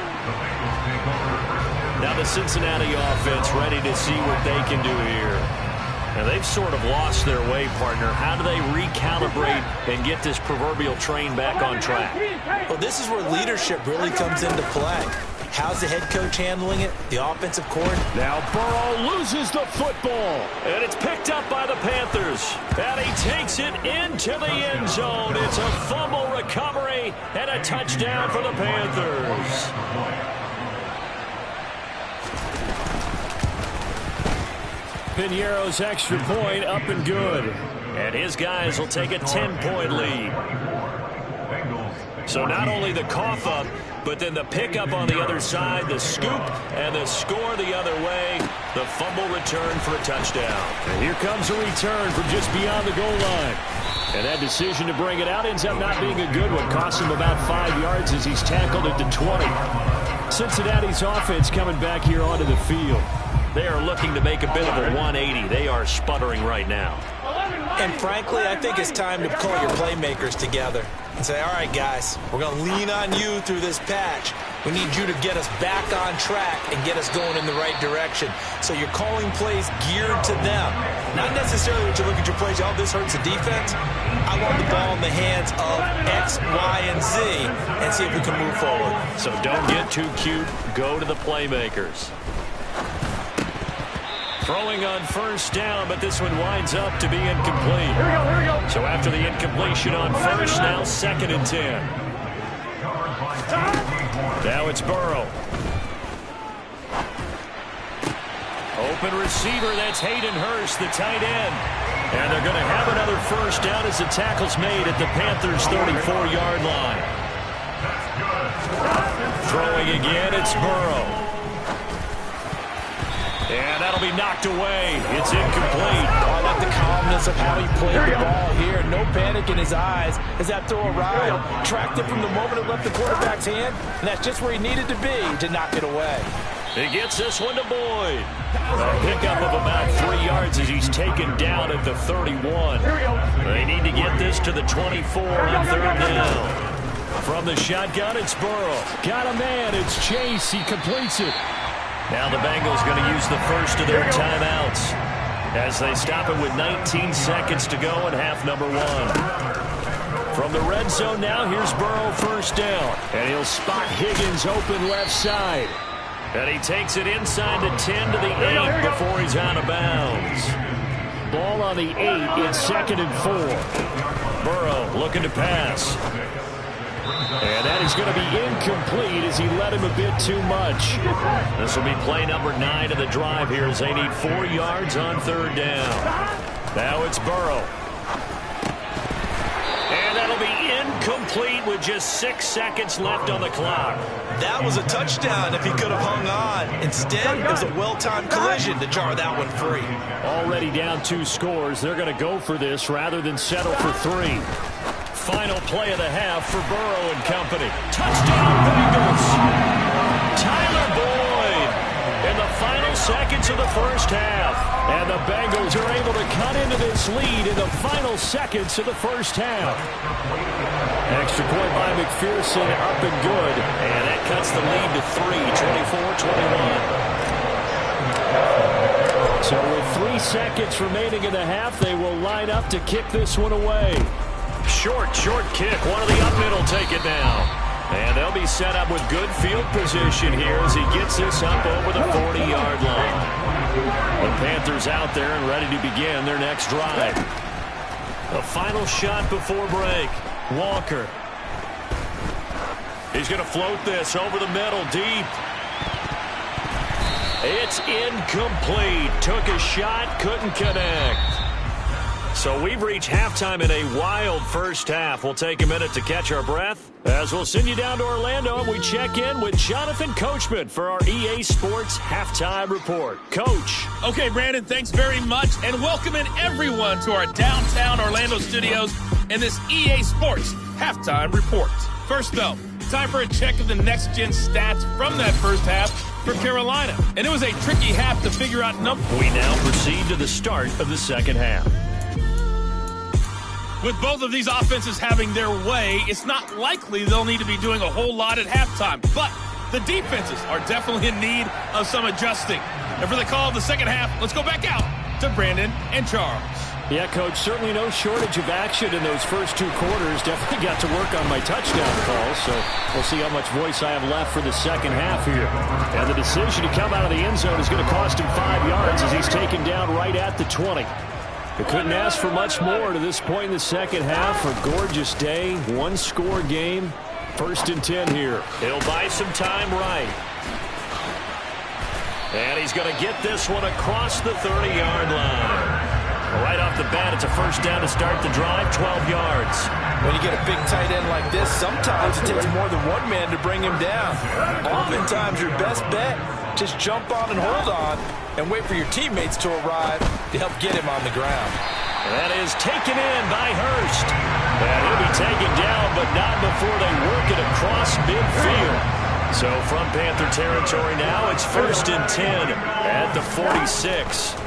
Now the Cincinnati offense ready to see what they can do here. Now they've sort of lost their way, partner. How do they recalibrate and get this proverbial train back on track? Well, this is where leadership really comes into play. How's the head coach handling it? The offensive coordinator. Now Burrow loses the football. And it's picked up by the Panthers. And he takes it into the end zone. It's a fumble recovery and a touchdown for the Panthers. Piñeiro's extra point up and good. And his guys will take a 10-point lead. So not only the cough up, but then the pickup on the other side, the scoop, and the score the other way. The fumble return for a touchdown. And here comes a return from just beyond the goal line. And that decision to bring it out ends up not being a good one. Cost him about 5 yards as he's tackled at the 20. Cincinnati's offense coming back here onto the field. They are looking to make a bit of a 180. They are sputtering right now. And frankly, I think it's time to call your playmakers together and say, all right, guys, we're going to lean on you through this patch. We need you to get us back on track and get us going in the right direction. So you're calling plays geared to them. Not necessarily when you look at your plays, oh, this hurts the defense. I want the ball in the hands of X, Y, and Z and see if we can move forward. So don't get too cute. Go to the playmakers. Throwing on first down, but this one winds up to be incomplete. Here we go. So after the incompletion on first, now 2nd and 10. Now it's Burrow. Open receiver, that's Hayden Hurst, the tight end. And they're going to have another first down as the tackle's made at the Panthers' 34-yard line. Throwing again, it's Burrow. And that'll be knocked away. It's incomplete. Oh, I like the calmness of how he played the ball here. No panic in his eyes as that throw arrived. Tracked it from the moment it left the quarterback's hand, and that's just where he needed to be to knock it away. He gets this one to Boyd. A pickup of about 3 yards as he's taken down at the 31. They need to get this to the 24 on third down. From the shotgun, it's Burrow. Got a man. It's Chase. He completes it. Now the Bengals going to use the first of their timeouts as they stop it with 19 seconds to go in half number 1. From the red zone now, here's Burrow first down. And he'll spot Higgins open left side. And he takes it inside the 10 to the 8 before he's out of bounds. Ball on the 8. It's 2nd and 4. Burrow looking to pass. And that is going to be incomplete as he led him a bit too much. This will be play number 9 of the drive here as they need 4 yards on 3rd down. Now it's Burrow. And that'll be incomplete with just 6 seconds left on the clock. That was a touchdown if he could have hung on. Instead, it was a well-timed collision to jar that one free. Already down 2 scores. They're going to go for this rather than settle for 3. Final play of the half for Burrow and company. Touchdown, Bengals! Tyler Boyd in the final seconds of the first half. And the Bengals are able to cut into this lead in the final seconds of the first half. Extra point by McPherson, up and good. And that cuts the lead to 3, 24-21. So with 3 seconds remaining in the half, they will line up to kick this one away. Short kick. One of the up middle take it down. And they'll be set up with good field position here as he gets this up over the 40-yard line. The Panthers out there and ready to begin their next drive. The final shot before break. Walker. He's going to float this over the middle, deep. It's incomplete. Took a shot, couldn't connect. So we've reached halftime in a wild first half. We'll take a minute to catch our breath as we'll send you down to Orlando and we check in with Jonathan Coachman for our EA Sports Halftime Report. Coach. Okay, Brandon, thanks very much, and welcoming everyone to our downtown Orlando studios in this EA Sports Halftime Report. First, though, time for a check of the next-gen stats from that first half for Carolina. And it was a tricky half to figure out numbers. We now proceed to the start of the second half. With both of these offenses having their way, it's not likely they'll need to be doing a whole lot at halftime. But the defenses are definitely in need of some adjusting. And for the call of the second half, let's go back out to Brandon and Charles. Yeah, Coach, certainly no shortage of action in those first 2 quarters. Definitely got to work on my touchdown calls, so we'll see how much voice I have left for the second half here. And the decision to come out of the end zone is going to cost him 5 yards as he's taken down right at the 20. They couldn't ask for much more to this point in the second half. A gorgeous day, 1-score game. 1st and 10 here. He'll buy some time right. And he's going to get this one across the 30-yard line. Right off the bat, it's a first down to start the drive, 12 yards. When you get a big tight end like this, sometimes it takes more than one man to bring him down. Oftentimes, your best bet, just jump on and hold on and wait for your teammates to arrive to help get him on the ground. That is taken in by Hurst. And he'll be taken down, but not before they work it across midfield. So from Panther territory now, it's 1st and 10 at the 46.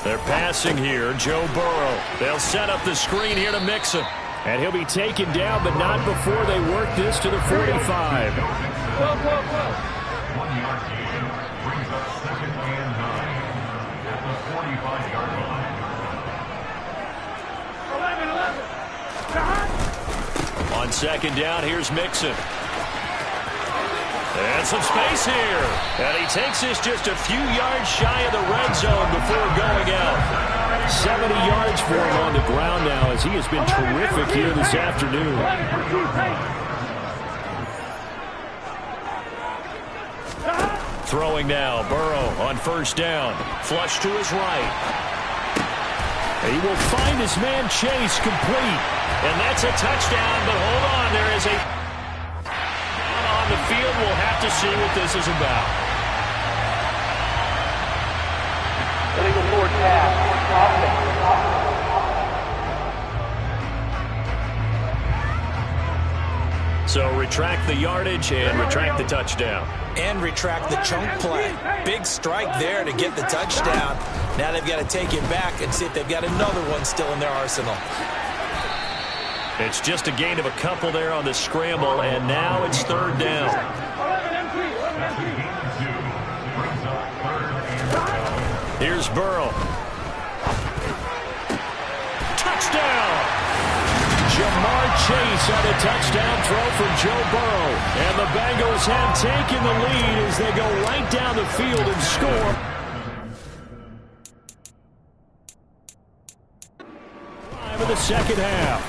They're passing here, Joe Burrow. They'll set up the screen here to Mixon. And he'll be taken down, but not before they work this to the 45. On second down, here's Mixon. And some space here. And he takes this just a few yards shy of the red zone before going out. 70 yards for him on the ground now as he has been terrific here this afternoon. Throwing now, Burrow on first down. Flush to his right. He will find his man Chase complete. And that's a touchdown, but hold on, there is a on the field. We'll have to see what this is about. Illegal forward pass. So retract the yardage and retract the touchdown. And retract the chunk play. Big strike there to get the touchdown. Now they've got to take it back and see if they've got another one still in their arsenal. It's just a gain of a couple there on the scramble, and now it's third down. Here's Burrow. Touchdown! Jamar Chase on a touchdown throw from Joe Burrow. And the Bengals have taken the lead as they go right down the field and score. In the second half.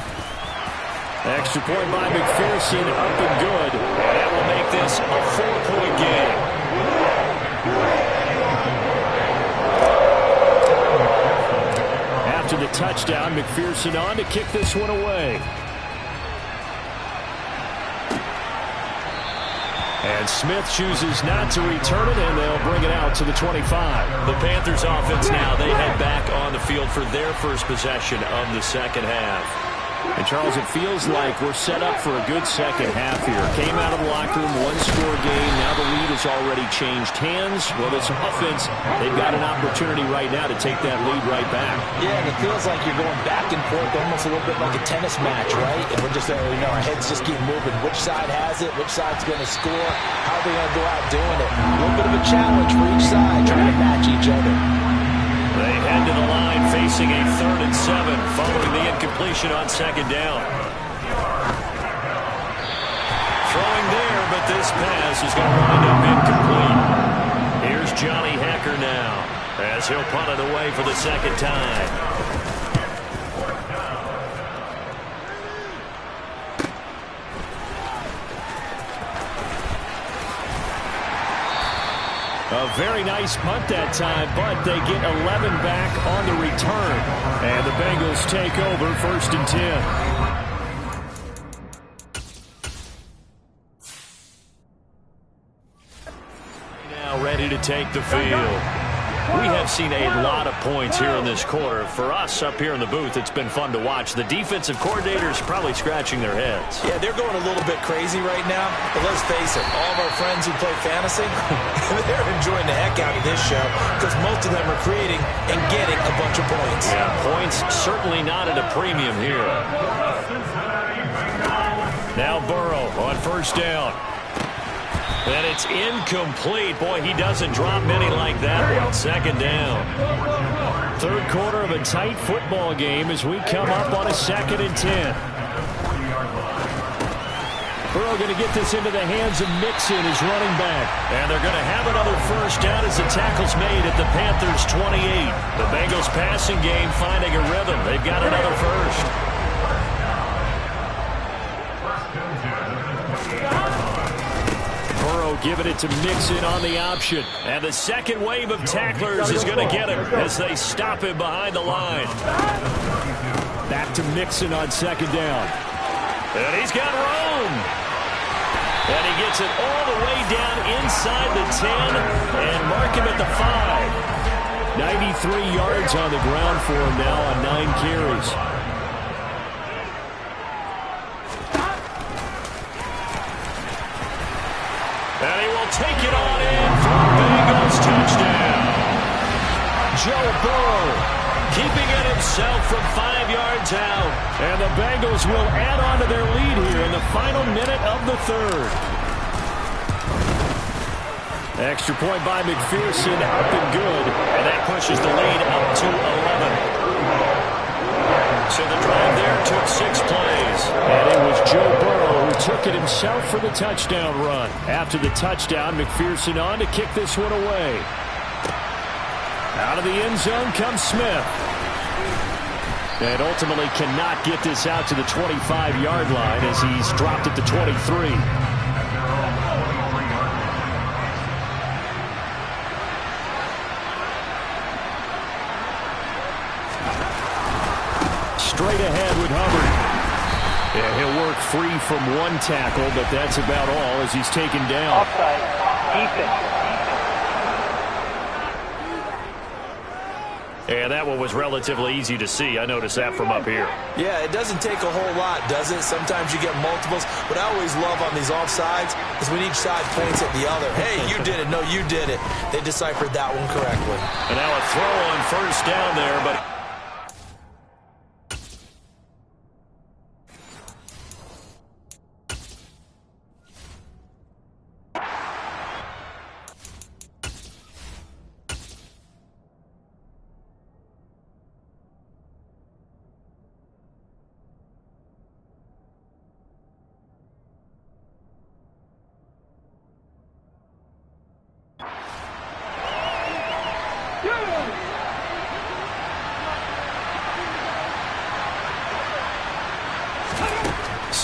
Extra point by McPherson, up and good. And that will make this a 4-point game. After the touchdown, McPherson on to kick this one away. And Smith chooses not to return it, and they'll bring it out to the 25. The Panthers offense now, they head back on the field for their first possession of the second half. And, Charles, it feels like we're set up for a good second half here. Came out of the locker room, one-score game. Now the lead has already changed hands. Well, this offense, they've got an opportunity right now to take that lead right back. Yeah, and it feels like you're going back and forth, almost a little bit like a tennis match, right? And we're just, our heads just keep moving. Which side has it? Which side's going to score? How are they going to go out doing it? A little bit of a challenge for each side, trying to match each other. They head to the line facing a 3rd and 7 following the incompletion on second down. Throwing there, but this pass is going to wind up incomplete. Here's Johnny Hekker now as he'll punt it away for the second time. A very nice punt that time, but they get 11 back on the return. And the Bengals take over 1st and 10. Now ready to take the field. We have seen a lot of points here in this quarter. For us up here in the booth, it's been fun to watch. The defensive coordinators probably scratching their heads. Yeah, they're going a little bit crazy right now. But let's face it, all of our friends who play fantasy, they're enjoying the heck out of this show because most of them are creating and getting a bunch of points. Yeah, points certainly not at a premium here. Now Burrow on 1st down. And it's incomplete. Boy, he doesn't drop many like that one. 2nd down. 3rd quarter of a tight football game as we come up on a 2nd and 10. Burrow going to get this into the hands of Mixon, his running back. And they're going to have another 1st down as the tackle's made at the Panthers' 28. The Bengals passing game finding a rhythm. They've got another 1st. Giving it to Mixon on the option. And the second wave of tacklers is going to get him as they stop him behind the line. Back to Mixon on 2nd down. And he's got room. And he gets it all the way down inside the 10 and mark him at the 5. 93 yards on the ground for him now on 9 carries. And he will take it on in for a Bengals touchdown. Joe Burrow keeping it himself from 5 yards out. And the Bengals will add on to their lead here in the final minute of the 3rd. Extra point by McPherson, up and good. And that pushes the lead up to 11. So the drive there took 6 plays. And it was Joe Burrow who took it himself for the touchdown run. After the touchdown, McPherson on to kick this one away. Out of the end zone comes Smith. And ultimately cannot get this out to the 25-yard line as he's dropped at the 23. Straight ahead with Hubbard. Yeah, he'll work free from one tackle, but that's about all as he's taken down. Offside. Defense. And that one was relatively easy to see. I noticed that from up here. Yeah, it doesn't take a whole lot, does it? Sometimes you get multiples. What I always love on these offsides is when each side points at the other. Hey, you did it. No, you did it. They deciphered that one correctly. And now a throw on 1st down there, but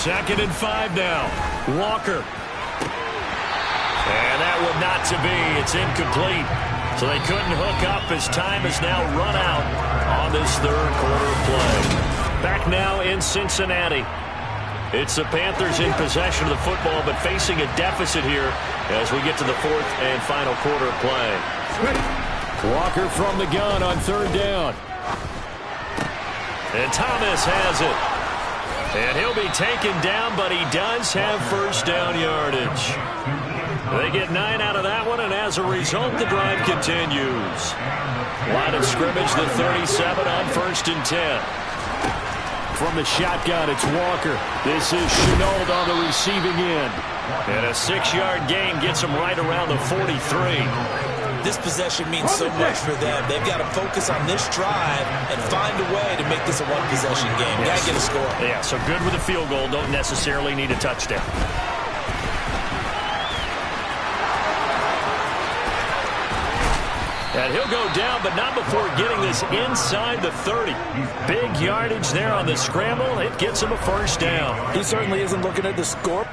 2nd and 5 now. Walker. And that one not to be. It's incomplete. So they couldn't hook up as time has now run out on this third quarter play. Back now in Cincinnati. It's the Panthers in possession of the football, but facing a deficit here as we get to the 4th and final quarter play. Walker from the gun on 3rd down. And Thomas has it. And he'll be taken down, but he does have first down yardage. They get 9 out of that one, and as a result, the drive continues. Line of scrimmage, the 37 on 1st and 10. From the shotgun, it's Walker. This is Shenault on the receiving end. And a 6-yard gain gets him right around the 43. This possession means so much for them. They've got to focus on this drive and find a way to make this a one-possession game. Got to get a score. Yeah, so good with a field goal. Don't necessarily need a touchdown. And he'll go down, but not before getting this inside the 30. Big yardage there on the scramble. It gets him a first down. He certainly isn't looking at the score.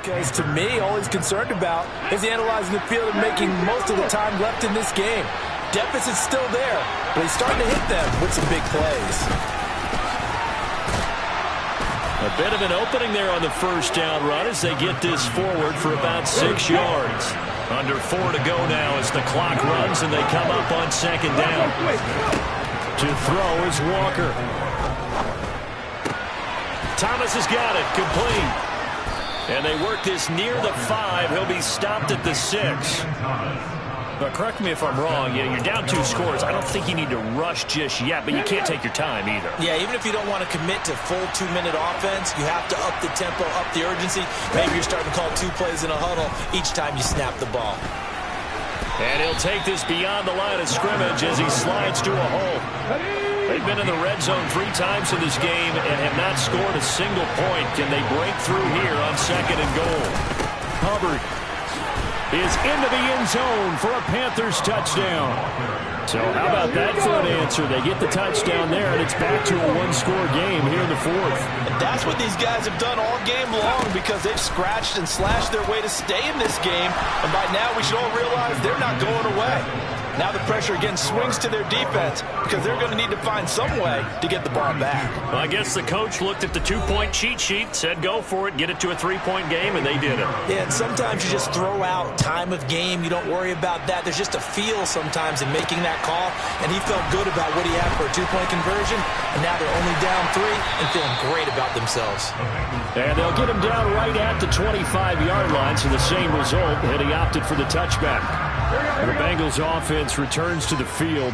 Because to me, all he's concerned about is analyzing the field and making most of the time left in this game. Deficit's still there, but he's starting to hit them with some big plays. A bit of an opening there on the first down run as they get this forward for about 6 yards. Under 4 to go now as the clock runs and they come up on 2nd down. To throw is Walker. Thomas has got it, complete. And they work this near the 5. He'll be stopped at the 6. But correct me if I'm wrong. You're down 2 scores. I don't think you need to rush just yet, but you can't take your time either. Yeah, even if you don't want to commit to full 2-minute offense, you have to up the tempo, up the urgency. Maybe you're starting to call 2 plays in a huddle each time you snap the ball. And he'll take this beyond the line of scrimmage as he slides to a hole. They've been in the red zone 3 times in this game and have not scored a single point. Can they break through here on 2nd and goal? Hubbard is into the end zone for a Panthers touchdown. So how about that for an answer? They get the touchdown there, and it's back to a 1-score game here in the 4th. And that's what these guys have done all game long because they've scratched and slashed their way to stay in this game. And by now, we should all realize they're not going away. Now the pressure again swings to their defense because they're going to need to find some way to get the ball back. Well, I guess the coach looked at the 2-point cheat sheet, said go for it, get it to a 3-point game, and they did it. Yeah, and sometimes you just throw out time of game. You don't worry about that. There's just a feel sometimes in making that call, and he felt good about what he had for a 2-point conversion, and now they're only down 3 and feeling great about themselves. And they'll get him down right at the 25-yard line, so the same result, and he opted for the touchback. The Bengals offense returns to the field.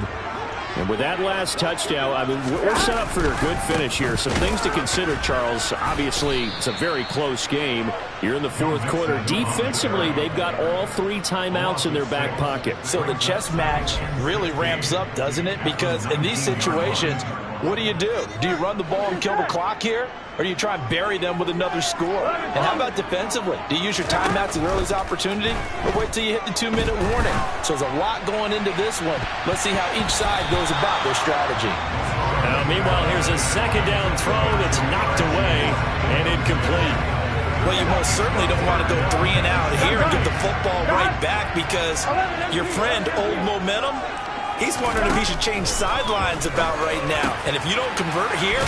And with that last touchdown, I mean, we're set up for a good finish here. Some things to consider, Charles. Obviously, it's a very close game. You're in the 4th quarter. Defensively, they've got all 3 timeouts in their back pocket. So the chess match really ramps up, doesn't it? Because in these situations, what do? Do you run the ball and kill the clock here? Or do you try and bury them with another score? And how about defensively? Do you use your timeouts at earliest opportunity? Or wait till you hit the 2-minute warning? So there's a lot going into this one. Let's see how each side goes about their strategy. Now, meanwhile, here's a 2nd down throw that's knocked away and incomplete. Well, you most certainly don't want to go 3 and out here and get the football right back because your friend, Old Momentum, he's wondering if he should change sidelines about right now. And if you don't convert here,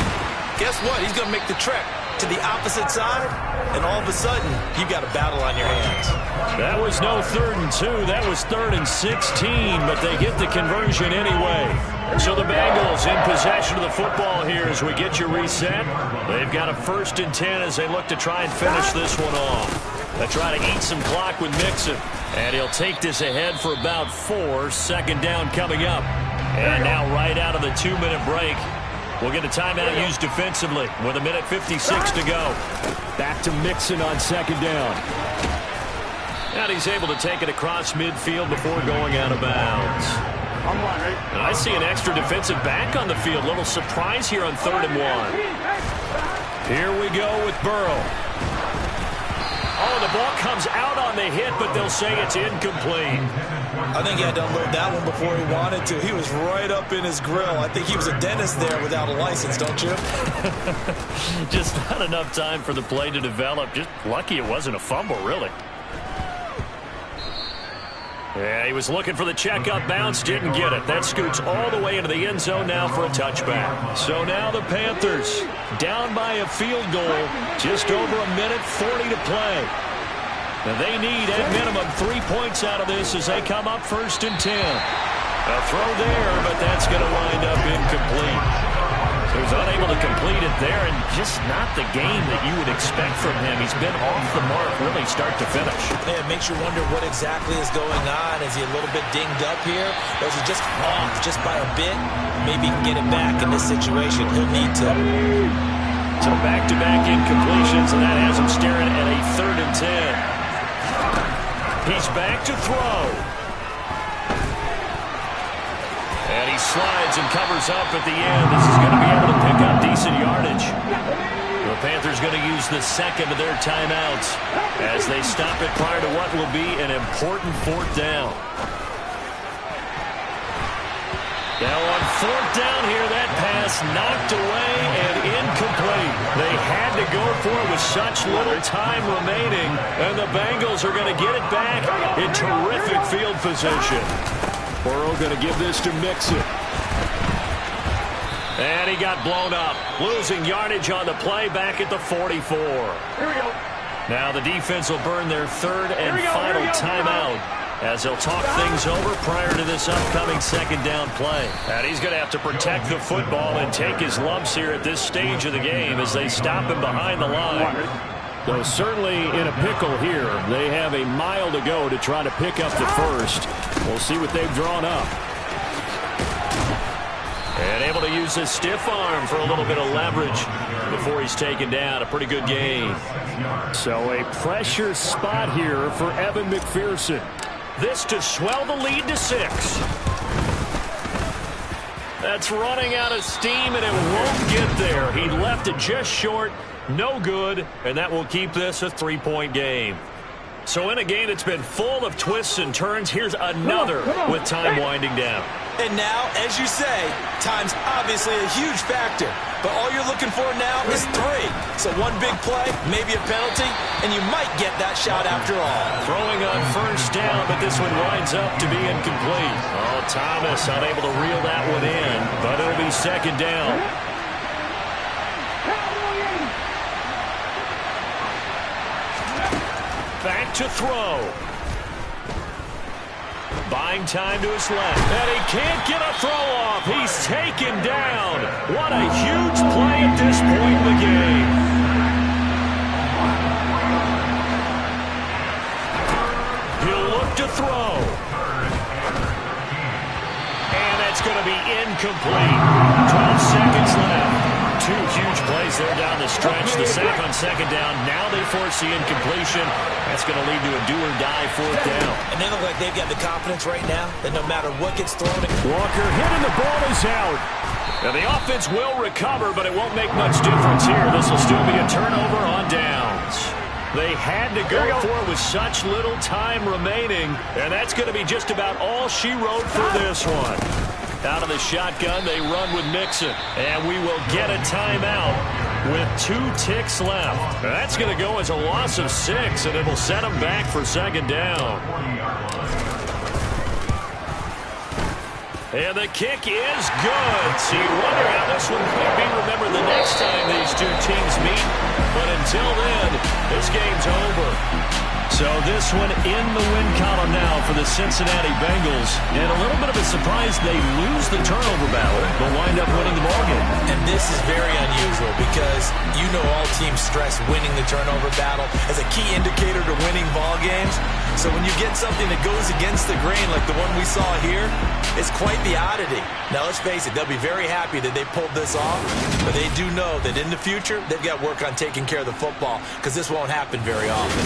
guess what? He's going to make the trek to the opposite side, and all of a sudden, you've got a battle on your hands. That was no 3rd and 2. That was 3rd and 16, but they get the conversion anyway. So the Bengals in possession of the football here as we get you reset. They've got a 1st and 10 as they look to try and finish this one off. They try to eat some clock with Mixon, and he'll take this ahead for about 4. 2nd down coming up. And now right out of the 2-minute break, we'll get a timeout used defensively with 1:56 to go. Back to Mixon on 2nd down. And he's able to take it across midfield before going out of bounds. And I see an extra defensive back on the field. Little surprise here on 3rd and 1. Here we go with Burrow. Oh, the ball comes out on the hit, but they'll say it's incomplete. I think he had to unload that one before he wanted to. He was right up in his grill. I think he was a dentist there without a license, don't you? Just not enough time for the play to develop. Just lucky it wasn't a fumble, really. Yeah, he was looking for the check-up bounce, didn't get it. That scoots all the way into the end zone now for a touchback. So now the Panthers down by a field goal, just over a minute 40 to play. And they need, at minimum, 3 points out of this as they come up 1st and 10. A throw there, but that's going to wind up incomplete. He was unable to complete it there, and just not the game that you would expect from him. He's been off the mark really start to finish. Yeah, it makes you wonder what exactly is going on. Is he a little bit dinged up here? Or is he just off just by a bit? Maybe he can get it back in this situation. He'll need to. So back-to-back incompletions, and that has him staring at a 3rd and 10. He's back to throw. And he slides and covers up at the end. This is going to be able to pick up decent yardage. The Panthers going to use the second of their timeouts as they stop it prior to what will be an important 4th down. Now on 4th down here, that pass knocked away and incomplete. They had to go for it with such little time remaining, and the Bengals are going to get it back in terrific field position. Burrow going to give this to Mixon. And he got blown up. Losing yardage on the play back at the 44. Here we go. Now the defense will burn their 3rd and final timeout as they'll talk things over prior to this upcoming 2nd down play. And he's going to have to protect the football and take his lumps here at this stage of the game as they stop him behind the line. So certainly in a pickle here. They have a mile to go to try to pick up the 1st. We'll see what they've drawn up. And able to use his stiff arm for a little bit of leverage before he's taken down. A pretty good game. So a pressure spot here for Evan McPherson. This to swell the lead to 6. That's running out of steam, and it won't get there. He left it just short. No good, and that will keep this a 3-point game. So in a game that's been full of twists and turns, here's another with time winding down. And now, as you say, time's obviously a huge factor. But all you're looking for now is 3. So one big play, maybe a penalty, and you might get that shot after all. Throwing on 1st down, but this one winds up to be incomplete. Oh, Thomas unable to reel that one in, but it'll be 2nd down. Back to throw. Buying time to his left. And he can't get a throw off. He's taken down. What a huge play at this point in the game. He'll look to throw. And that's going to be incomplete. 12 seconds left. 2 huge plays there down the stretch. The sack on 2nd down. Now they force the incompletion. That's going to lead to a do-or-die 4th down. And they look like they've got the confidence right now that no matter what gets thrown. Walker hit and the ball is out. Now the offense will recover, but it won't make much difference here. This will still be a turnover on downs. They had to go for it with such little time remaining, and that's going to be just about all she wrote for this one. Out of the shotgun, they run with Mixon. And we will get a timeout with 2 ticks left. That's going to go as a loss of 6, and it'll set them back for 2nd down. And the kick is good. So you wonder how this one could be remembered the next time these 2 teams meet. But until then, this game's over. So this one in the win column now for the Cincinnati Bengals. And a little bit of a surprise, they lose the turnover battle, but wind up winning the ballgame. And this is very unusual because you know all teams stress winning the turnover battle as a key indicator to winning ball games. So when you get something that goes against the grain like the one we saw here, it's quite the oddity. Now let's face it, they'll be very happy that they pulled this off, but they do know that in the future, they've got work on taking care of the football because this won't happen very often.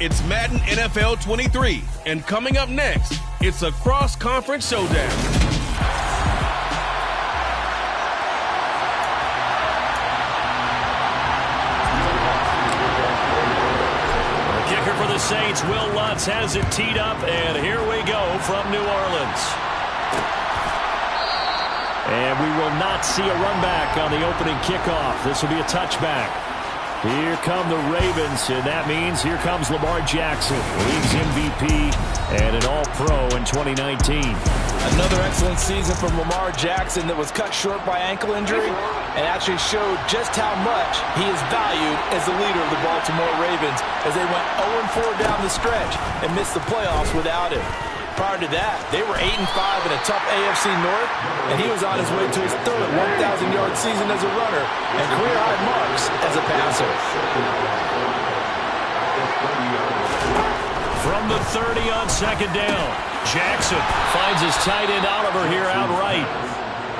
It's Madden NFL 23. And coming up next, it's a cross-conference showdown. For the Saints, Will Lutz has it teed up, and here we go from New Orleans. And we will not see a run back on the opening kickoff. This will be a touchback. Here come the Ravens, and that means here comes Lamar Jackson, league's MVP and an All-Pro in 2019. Another excellent season from Lamar Jackson that was cut short by ankle injury and actually showed just how much he is valued as the leader of the Baltimore Ravens as they went 0-4 down the stretch and missed the playoffs without him. Prior to that, they were 8-5 in a tough AFC North, and he was on his way to his third 1,000-yard season as a runner and career-high marks as a passer. From the 30 on second down, Jackson finds his tight end Oliver here outright.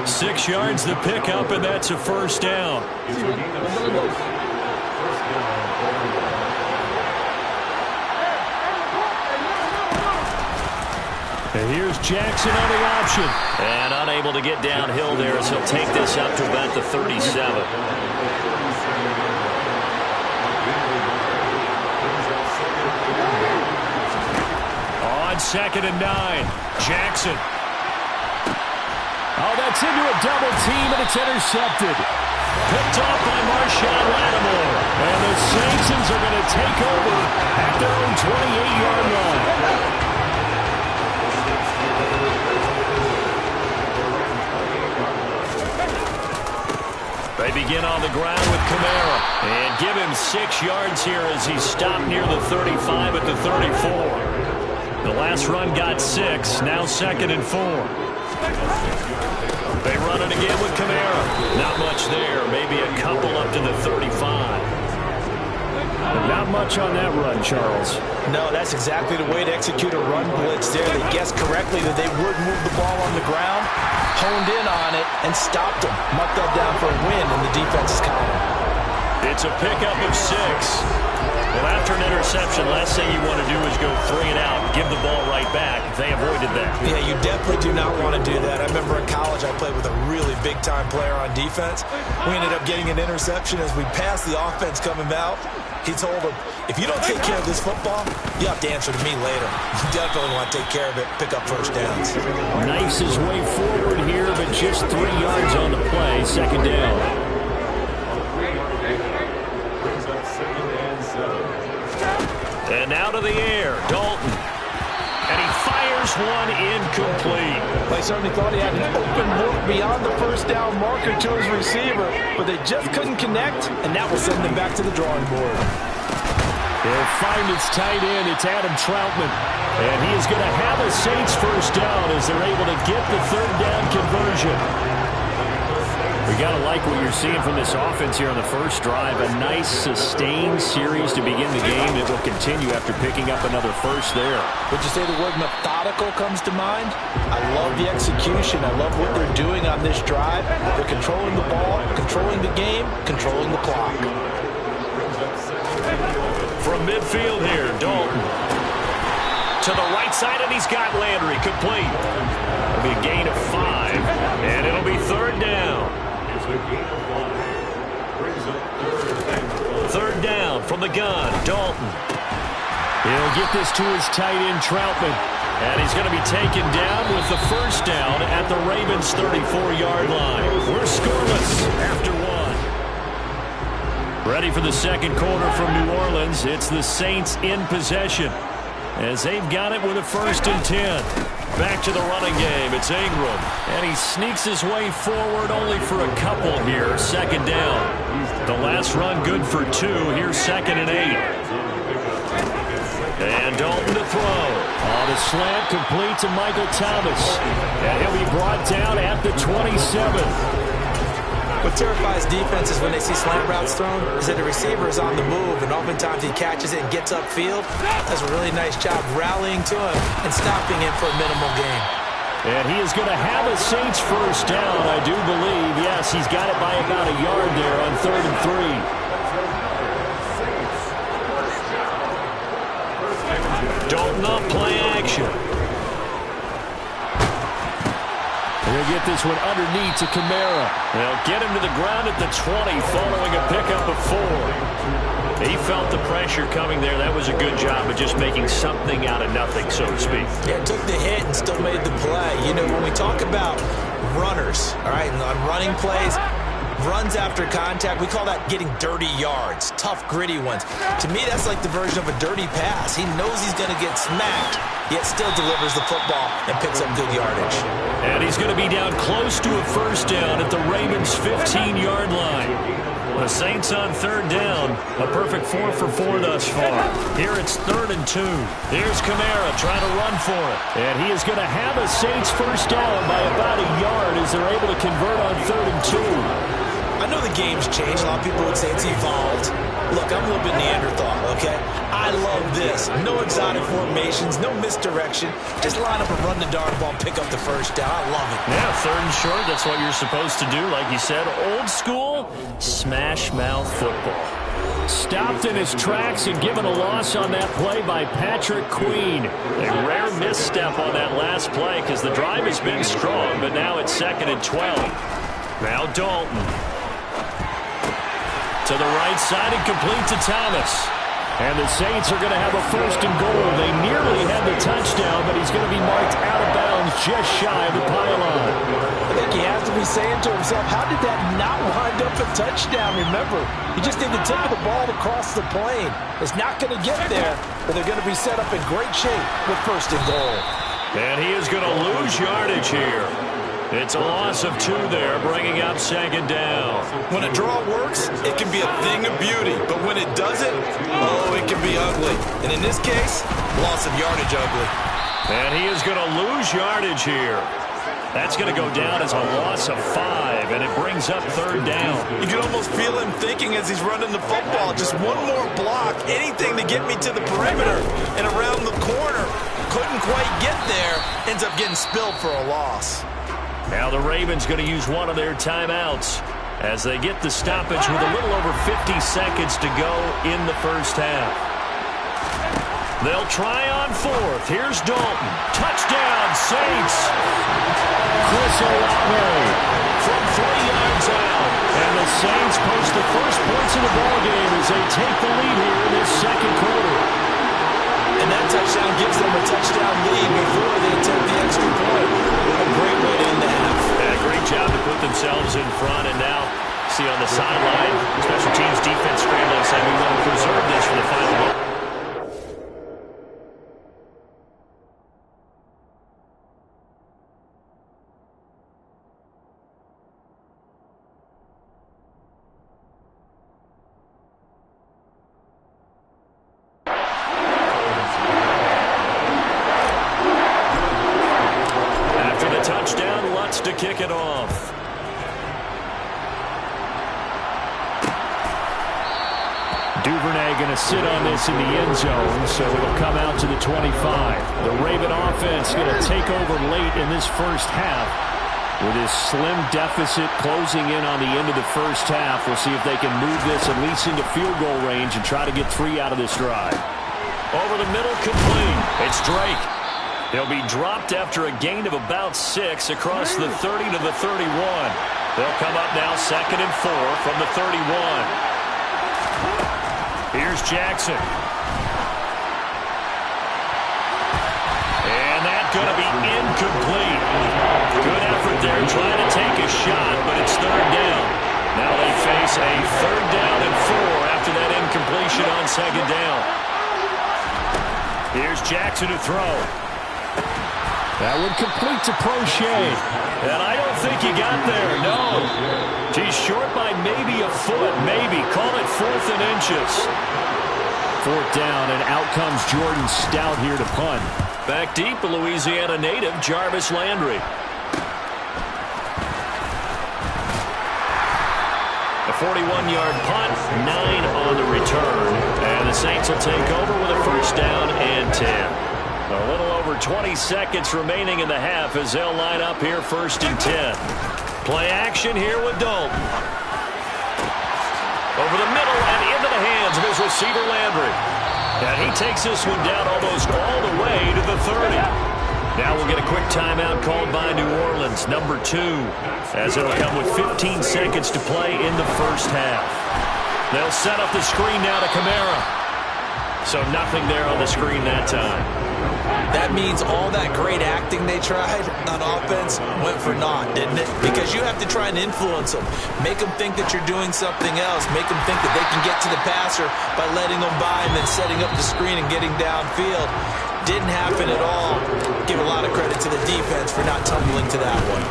6 yards the pickup, and that's a first down. And here's Jackson on the option. And unable to get downhill there as he'll take this up to about the 37. On second and 9, Jackson. Oh, that's into a double team, and it's intercepted. Picked off by Marshawn Lattimore. And the Saints are going to take over at their own 28-yard line. They begin on the ground with Kamara and give him 6 yards here as he stopped near the 35 at the 34. The last run got 6, now second and 4. They run it again with Kamara. Not much there, maybe a couple up to the 35. Not much on that run, Charles. No, that's exactly the way to execute a run blitz there. They guessed correctly that they would move the ball on the ground, honed in on it, and stopped them. Marked that down for a win in the defense's column. It's a pickup of 6. Well, after an interception, last thing you want to do is go 3 and out and give the ball right back. They avoided that. Yeah, you definitely do not want to do that. I remember in college I played with a really big-time player on defense. We ended up getting an interception as we passed the offense coming out. He told him, if you don't take care of this football, you have to answer to me later. You definitely want to take care of it, pick up first downs. Knifes his way forward here, but just 3 yards on the play, second down. And now to the air, Dalton. And he fires one incomplete. They certainly thought he had an open look beyond the first down marker to his receiver, but they just couldn't connect, and that will send them back to the drawing board. They'll find its tight end. It's Adam Troutman. And he is going to have a Saints first down as they're able to get the third down conversion. We got to like what you're seeing from this offense here on the first drive. A nice, sustained series to begin the game that will continue after picking up another first there. Would you say the word methodical comes to mind? I love the execution. I love what they're doing on this drive. They're controlling the ball, controlling the game, controlling the clock. From midfield here, Dalton. To the right side, and he's got Landry complete. It'll be a gain of 5, and it'll be third down. Third down from the gun, Dalton. He'll get this to his tight end, Troutman. And he's going to be taken down with the first down at the Ravens' 34-yard line. We're scoreless after 1. Ready for the second quarter from New Orleans. It's the Saints in possession as they've got it with a 1st and 10. Back to the running game. It's Ingram. And he sneaks his way forward only for a couple here. Second down. The last run good for 2. Here's 2nd and 8. And Dalton to throw. On a slant, complete to Michael Thomas. And he'll be brought down at the 27. What terrifies defenses when they see slant routes thrown is that the receiver is on the move, and oftentimes he catches it and gets upfield. Does a really nice job rallying to him and stopping him for a minimal gain. And he is going to have a Saints first down, I do believe. Yes, he's got it by about a yard there on 3rd and 3. Dalton off play action. They'll get this one underneath to Kamara. They'll get him to the ground at the 20 following a pickup of 4. He felt the pressure coming there. That was a good job of just making something out of nothing, so to speak. Yeah, took the hit and still made the play. You know, when we talk about runners, all right, and on running plays, runs after contact, we call that getting dirty yards, tough, gritty ones. To me, that's like the version of a dirty pass. He knows he's going to get smacked, yet still delivers the football and picks up good yardage. And he's going to be down close to a first down at the Ravens' 15-yard line. The Saints on third down, a perfect 4 for 4 thus far. Here it's 3rd and 2. Here's Kamara trying to run for it. And he is going to have a Saints first down by about a yard as they're able to convert on 3rd and 2. I know the game's changed. A lot of people would say it's evolved. Look, I'm a little bit Neanderthal, okay? I love this. No exotic formations, no misdirection. Just line up and run the darn ball and pick up the first down. I love it. Yeah, 3rd and short, that's what you're supposed to do. Like you said, old school, smash mouth football. Stopped in his tracks and given a loss on that play by Patrick Queen. A rare misstep on that last play because the drive has been strong, but now it's 2nd and 12. Now Dalton. To the right side and complete to Thomas. And the Saints are going to have a 1st and goal. They nearly had the touchdown, but he's going to be marked out of bounds just shy of the pylon. I think he has to be saying to himself, how did that not wind up a touchdown? Remember, he just did the tip of the ball across the plane. It's not going to get there, but they're going to be set up in great shape with 1st and goal. And he is going to lose yardage here. It's a loss of 2 there, bringing up 2nd down. When a draw works, it can be a thing of beauty. But when it doesn't, oh, it can be ugly. And in this case, loss of yardage ugly. And he is going to lose yardage here. That's going to go down as a loss of 5, and it brings up 3rd down. You can almost feel him thinking as he's running the football. Just one more block, anything to get me to the perimeter and around the corner. Couldn't quite get there. Ends up getting spilled for a loss. Now the Ravens going to use one of their timeouts as they get the stoppage with a little over 50 seconds to go in the first half. They'll try on 4th. Here's Dalton. Touchdown, Saints. Chris Olave from 3 yards out. And the Saints post the first points of the ballgame as they take the lead here in this 2nd quarter. And that touchdown gives them a touchdown lead before they attempt the extra point. A great way to end the half. Yeah, great job to put themselves in front. And now, see on the sideline, special teams defense scrambling, saying we want to preserve this for the final moment. To kick it off. Duvernay going to sit on this in the end zone, so it'll come out to the 25. The Raven offense going to take over late in this first half with this slim deficit closing in on the end of the first half. We'll see if they can move this at least into field goal range and try to get 3 out of this drive. Over the middle, complete. It's Drake. He'll be dropped after a gain of about 6 across the 30 to the 31. They'll come up now 2nd and 4 from the 31. Here's Jackson. And that's going to be incomplete. Good effort there trying to take a shot, but it's 3rd down. Now they face a 3rd down and 4 after that incompletion on 2nd down. Here's Jackson to throw. That one complete to Prochet. And I don't think he got there, no. He's short by maybe a foot, maybe. Call it 4th and inches. 4th down, and out comes Jordan Stout here to punt. Back deep, a Louisiana native, Jarvis Landry. A 41-yard punt, 9 on the return. And the Saints will take over with a 1st down and 10. A little over 20 seconds remaining in the half as they'll line up here 1st and 10. Play action here with Dalton. Over the middle and into the hands of his receiver Landry. And he takes this one down almost all the way to the 30. Now we'll get a quick timeout called by New Orleans, number 2, as it'll come with 15 seconds to play in the first half. They'll set up the screen now to Kamara. So nothing there on the screen that time. That means all that great acting they tried on offense went for naught, didn't it? Because you have to try and influence them. Make them think that you're doing something else. Make them think that they can get to the passer by letting them by and then setting up the screen and getting downfield. Didn't happen at all. Give a lot of credit to the defense for not tumbling to that one.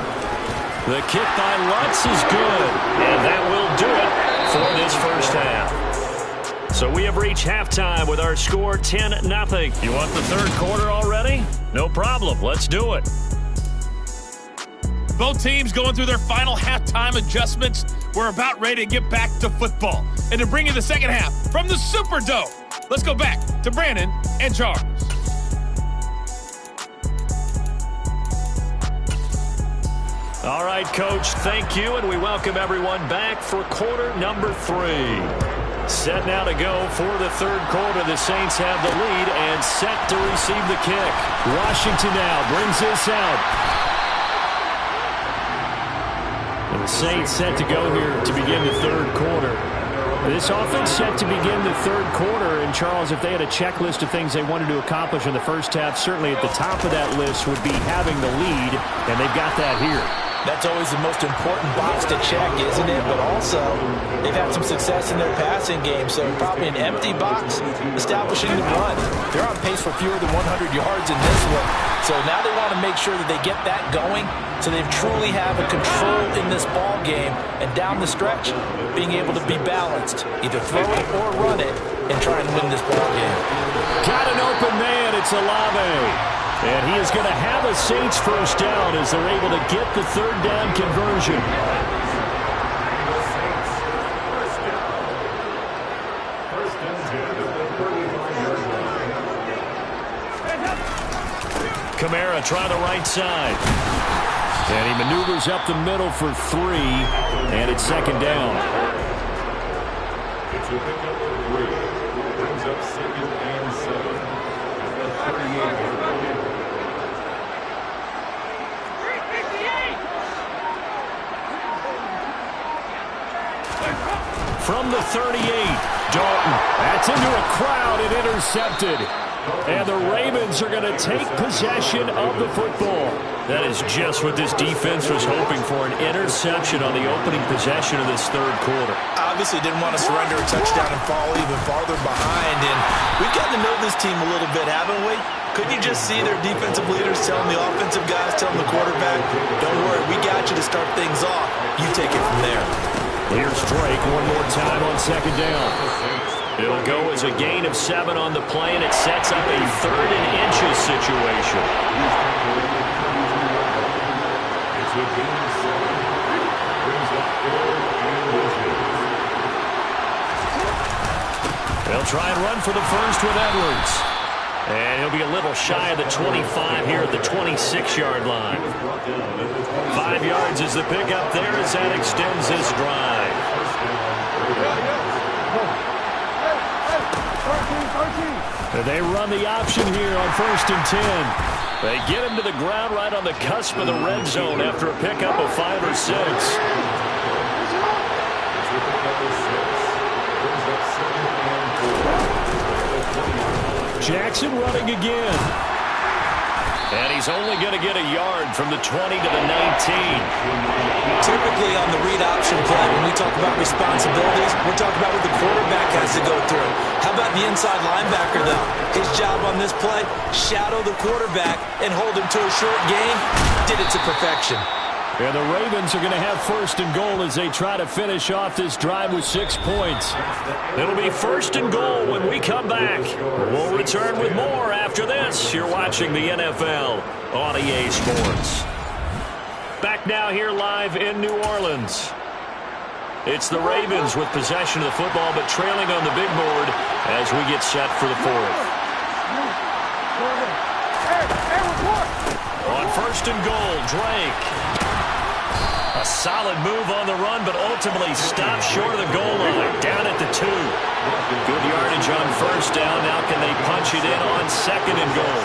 The kick by Lutz is good, and that will do it for this first half. So we have reached halftime with our score 10-0. You want the third quarter already? No problem. Let's do it. Both teams going through their final halftime adjustments. We're about ready to get back to football. And to bring you the second half from the Superdome, let's go back to Brandon and Charles. All right, Coach, thank you, and we welcome everyone back for quarter number 3. Set now to go for the third quarter. The Saints have the lead and set to receive the kick. Washington now brings this out. And the Saints set to go here to begin the third quarter. This offense set to begin the third quarter. And, Charles, if they had a checklist of things they wanted to accomplish in the first half, certainly at the top of that list would be having the lead, and they've got that here. That's always the most important box to check, isn't it? But also, they've had some success in their passing game, so probably an empty box establishing the run. They're on pace for fewer than 100 yards in this one, so now they want to make sure that they get that going so they truly have a control in this ball game, and down the stretch, being able to be balanced, either throw it or run it, and try and win this ball game. Got an open man. It's Olave. And he is going to have a Saints first down as they're able to get the third down conversion. Kamara trying the right side. And he maneuvers up the middle for 3, and it's second down. It's a pickup of 3. Brings up second and 7. At the 38. From the 38, Dalton. That's into a crowd and intercepted. And the Ravens are going to take possession of the football. That is just what this defense was hoping for, an interception on the opening possession of this third quarter. Obviously didn't want to surrender a touchdown and fall even farther behind. And we've gotten to know this team a little bit, haven't we? Couldn't you just see their defensive leaders telling the offensive guys, telling the quarterback, don't worry, we got you to start things off. You take it from there. Here's Drake one more time on second down. It'll go as a gain of 7 on the play, and it sets up a 3rd and inches situation. They'll try and run for the first with Edwards. And he'll be a little shy of the 25 here at the 26-yard line. 5 yards is the pickup there as that extends this drive. They run the option here on 1st and 10. They get him to the ground right on the cusp of the red zone after a pickup of 5 or 6. Jackson running again. And he's only going to get a yard from the 20 to the 19. Typically on the read option play, when we talk about responsibilities, we're talking about what the quarterback has to go through. How about the inside linebacker, though? His job on this play, shadow the quarterback and hold him to a short gain. Did it to perfection. And the Ravens are going to have 1st and goal as they try to finish off this drive with 6 points. It'll be 1st and goal when we come back. We'll return with more after this. You're watching the NFL on EA Sports. Back now here live in New Orleans. It's the Ravens with possession of the football, but trailing on the big board as we get set for the 4th. On 1st and goal, Drake. A solid move on the run, but ultimately stopped short of the goal line. Down at the 2. Good yardage on first down. Now can they punch it in on second and goal?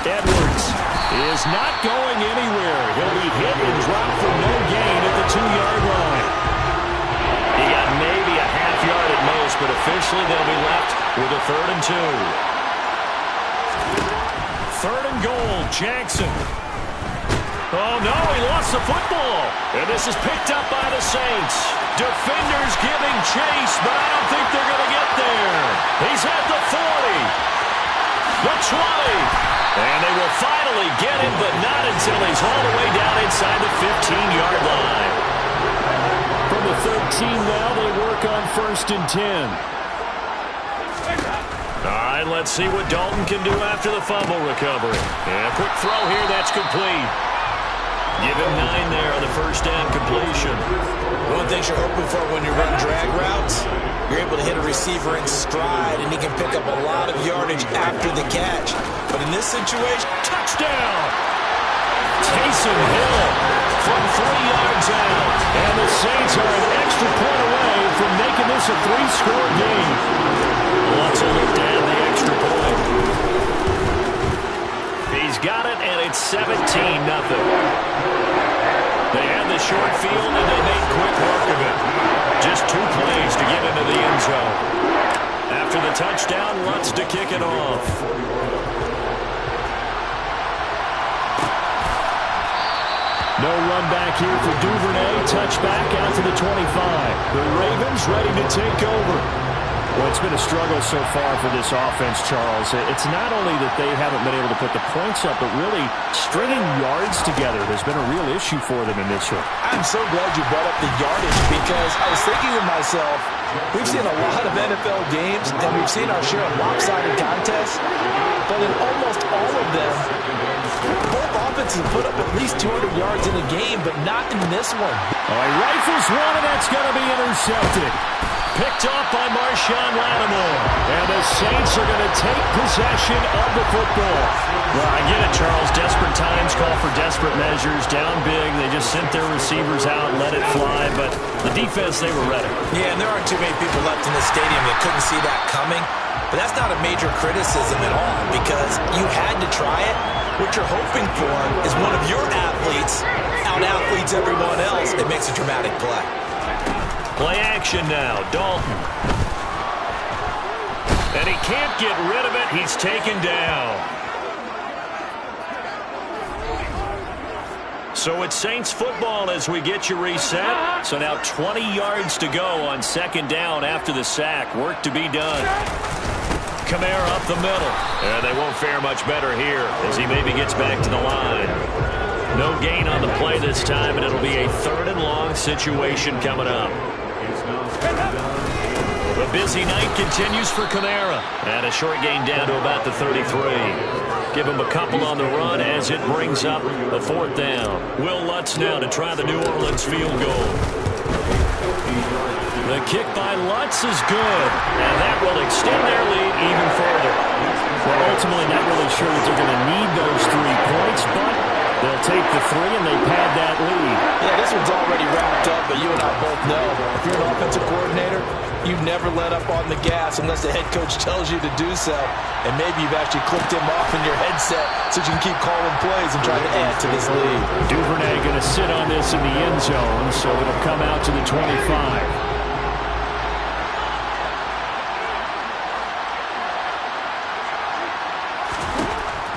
Edwards is not going anywhere. He'll be hit and dropped for no gain at the 2-yard line. He got maybe a half yard at most, but officially they'll be left with a 3rd and 2. 3rd and goal, Jackson. Oh, no, he lost the football. And this is picked up by the Saints. Defenders giving chase, but I don't think they're going to get there. He's at the 40, the 20. And they will finally get him, but not until he's all the way down inside the 15-yard line. From the 13 now, they work on 1st and 10. All right, let's see what Dalton can do after the fumble recovery. And a quick throw here, that's complete. Give him 9 there on the first down completion. One of the things you're hoping for when you run drag routes, you're able to hit a receiver in stride, and he can pick up a lot of yardage after the catch. But in this situation, touchdown! Taysom Hill from 3 yards out. And the Saints are an extra point away from making this a 3-score game. Wants to look down the extra point. He's got it, and it's 17-0. They had the short field, and they made quick work of it. Just 2 plays to get into the end zone. After the touchdown, Lutz to kick it off. No run back here for Duvernay. Touchback out to the 25. The Ravens ready to take over. Well, it's been a struggle so far for this offense, Charles. It's not only that they haven't been able to put the points up, but really stringing yards together has been a real issue for them in this one. I'm so glad you brought up the yardage, because I was thinking to myself, we've seen a lot of NFL games, and we've seen our share of lopsided contests, but in almost all of them, both offenses put up at least 200 yards in a game, but not in this one. Oh, he rifles one, and that's going to be intercepted. Picked off by Marshawn Lattimore. And the Saints are going to take possession of the football. Well, I get it, Charles. Desperate times call for desperate measures. Down big, they just sent their receivers out and let it fly. But the defense, they were ready. Yeah, and there aren't too many people left in the stadium that couldn't see that coming. But that's not a major criticism at all, because you had to try it. What you're hoping for is one of your athletes out-athletes everyone else. It makes a dramatic play. Play action now, Dalton. And he can't get rid of it. He's taken down. So it's Saints football as we get you reset. So now 20 yards to go on 2nd down after the sack. Work to be done. Kamara up the middle. And they won't fare much better here as he maybe gets back to the line. No gain on the play this time, and it'll be a 3rd and long situation coming up. The busy night continues for Kamara. And a short gain down to about the 33. Give him a couple on the run as it brings up a 4th down. Will Lutz now to try the New Orleans field goal. The kick by Lutz is good. And that will extend their lead even further. Well, ultimately not really sure that they're going to need those 3 points, but they'll take the 3 and they pad that lead. Yeah, this one's already wrapped up, but you and I both know if you're an offensive coordinator, you never let up on the gas unless the head coach tells you to do so. And maybe you've actually clicked him off in your headset so you can keep calling plays and try to add to this lead. Duvernay going to sit on this in the end zone, so it'll come out to the 25.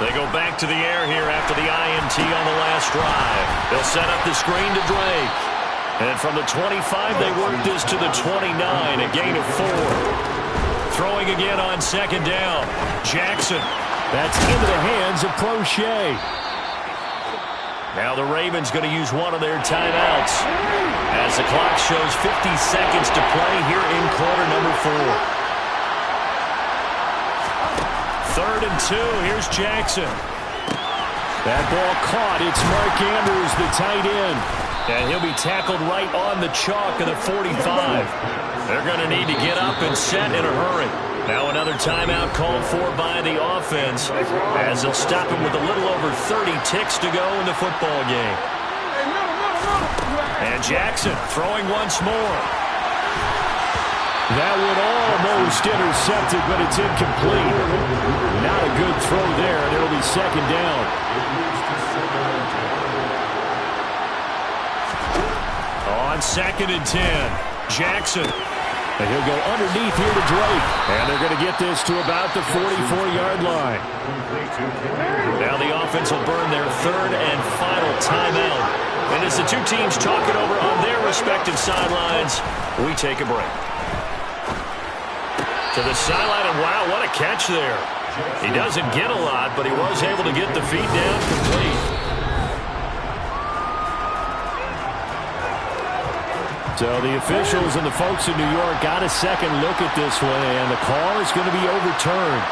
They go back to the air here after the INT on the last drive. They'll set up the screen to Drake. And from the 25, they work this to the 29, a gain of 4. Throwing again on 2nd down. Jackson. That's into the hands of Prochet. Now the Ravens going to use one of their timeouts as the clock shows 50 seconds to play here in quarter number 4. 3rd and 2. Here's Jackson. That ball caught. It's Mark Andrews, the tight end. And he'll be tackled right on the chalk of the 45. They're going to need to get up and set in a hurry. Now another timeout called for by the offense as they'll stop him with a little over 30 ticks to go in the football game. And Jackson throwing once more. That would almost intercept it, but it's incomplete. Not a good throw there, and it'll be second down. On 2nd and 10, Jackson. And he'll go underneath here to Drake. And they're going to get this to about the 44-yard line. Now the offense will burn their 3rd and final timeout. And as the two teams talk it over on their respective sidelines, we take a break. To the sideline, and wow, what a catch there. He doesn't get a lot, but he was able to get the feed down complete. So the officials and the folks in New York got a second look at this one, and the call is going to be overturned.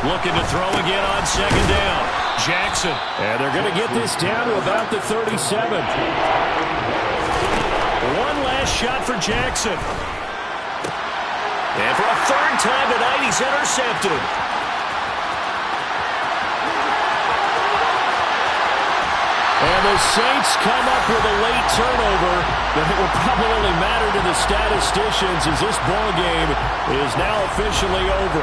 Looking to throw again on 2nd down. Jackson. And they're going to get this down to about the 37. One last shot for Jackson. And for a 3rd time tonight, he's intercepted. And the Saints come up with a late turnover, but it will probably only matter to the statisticians as this ball game is now officially over.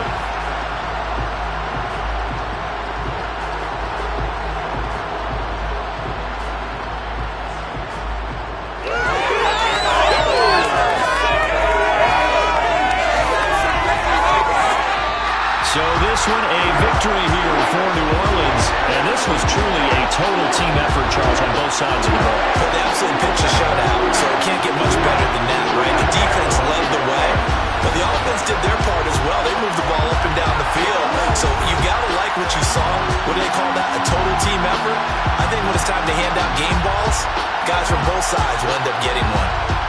So this one a victory here for New Orleans, and this was truly a total team effort, Charles, on both sides of the ball. Well, they absolutely pitched a shutout, so it can't get much better than that, right? The defense led the way, but the offense did their part as well. They moved the ball up and down the field, so you got to like what you saw. What do they call that? A total team effort? I think when it's time to hand out game balls, guys from both sides will end up getting one.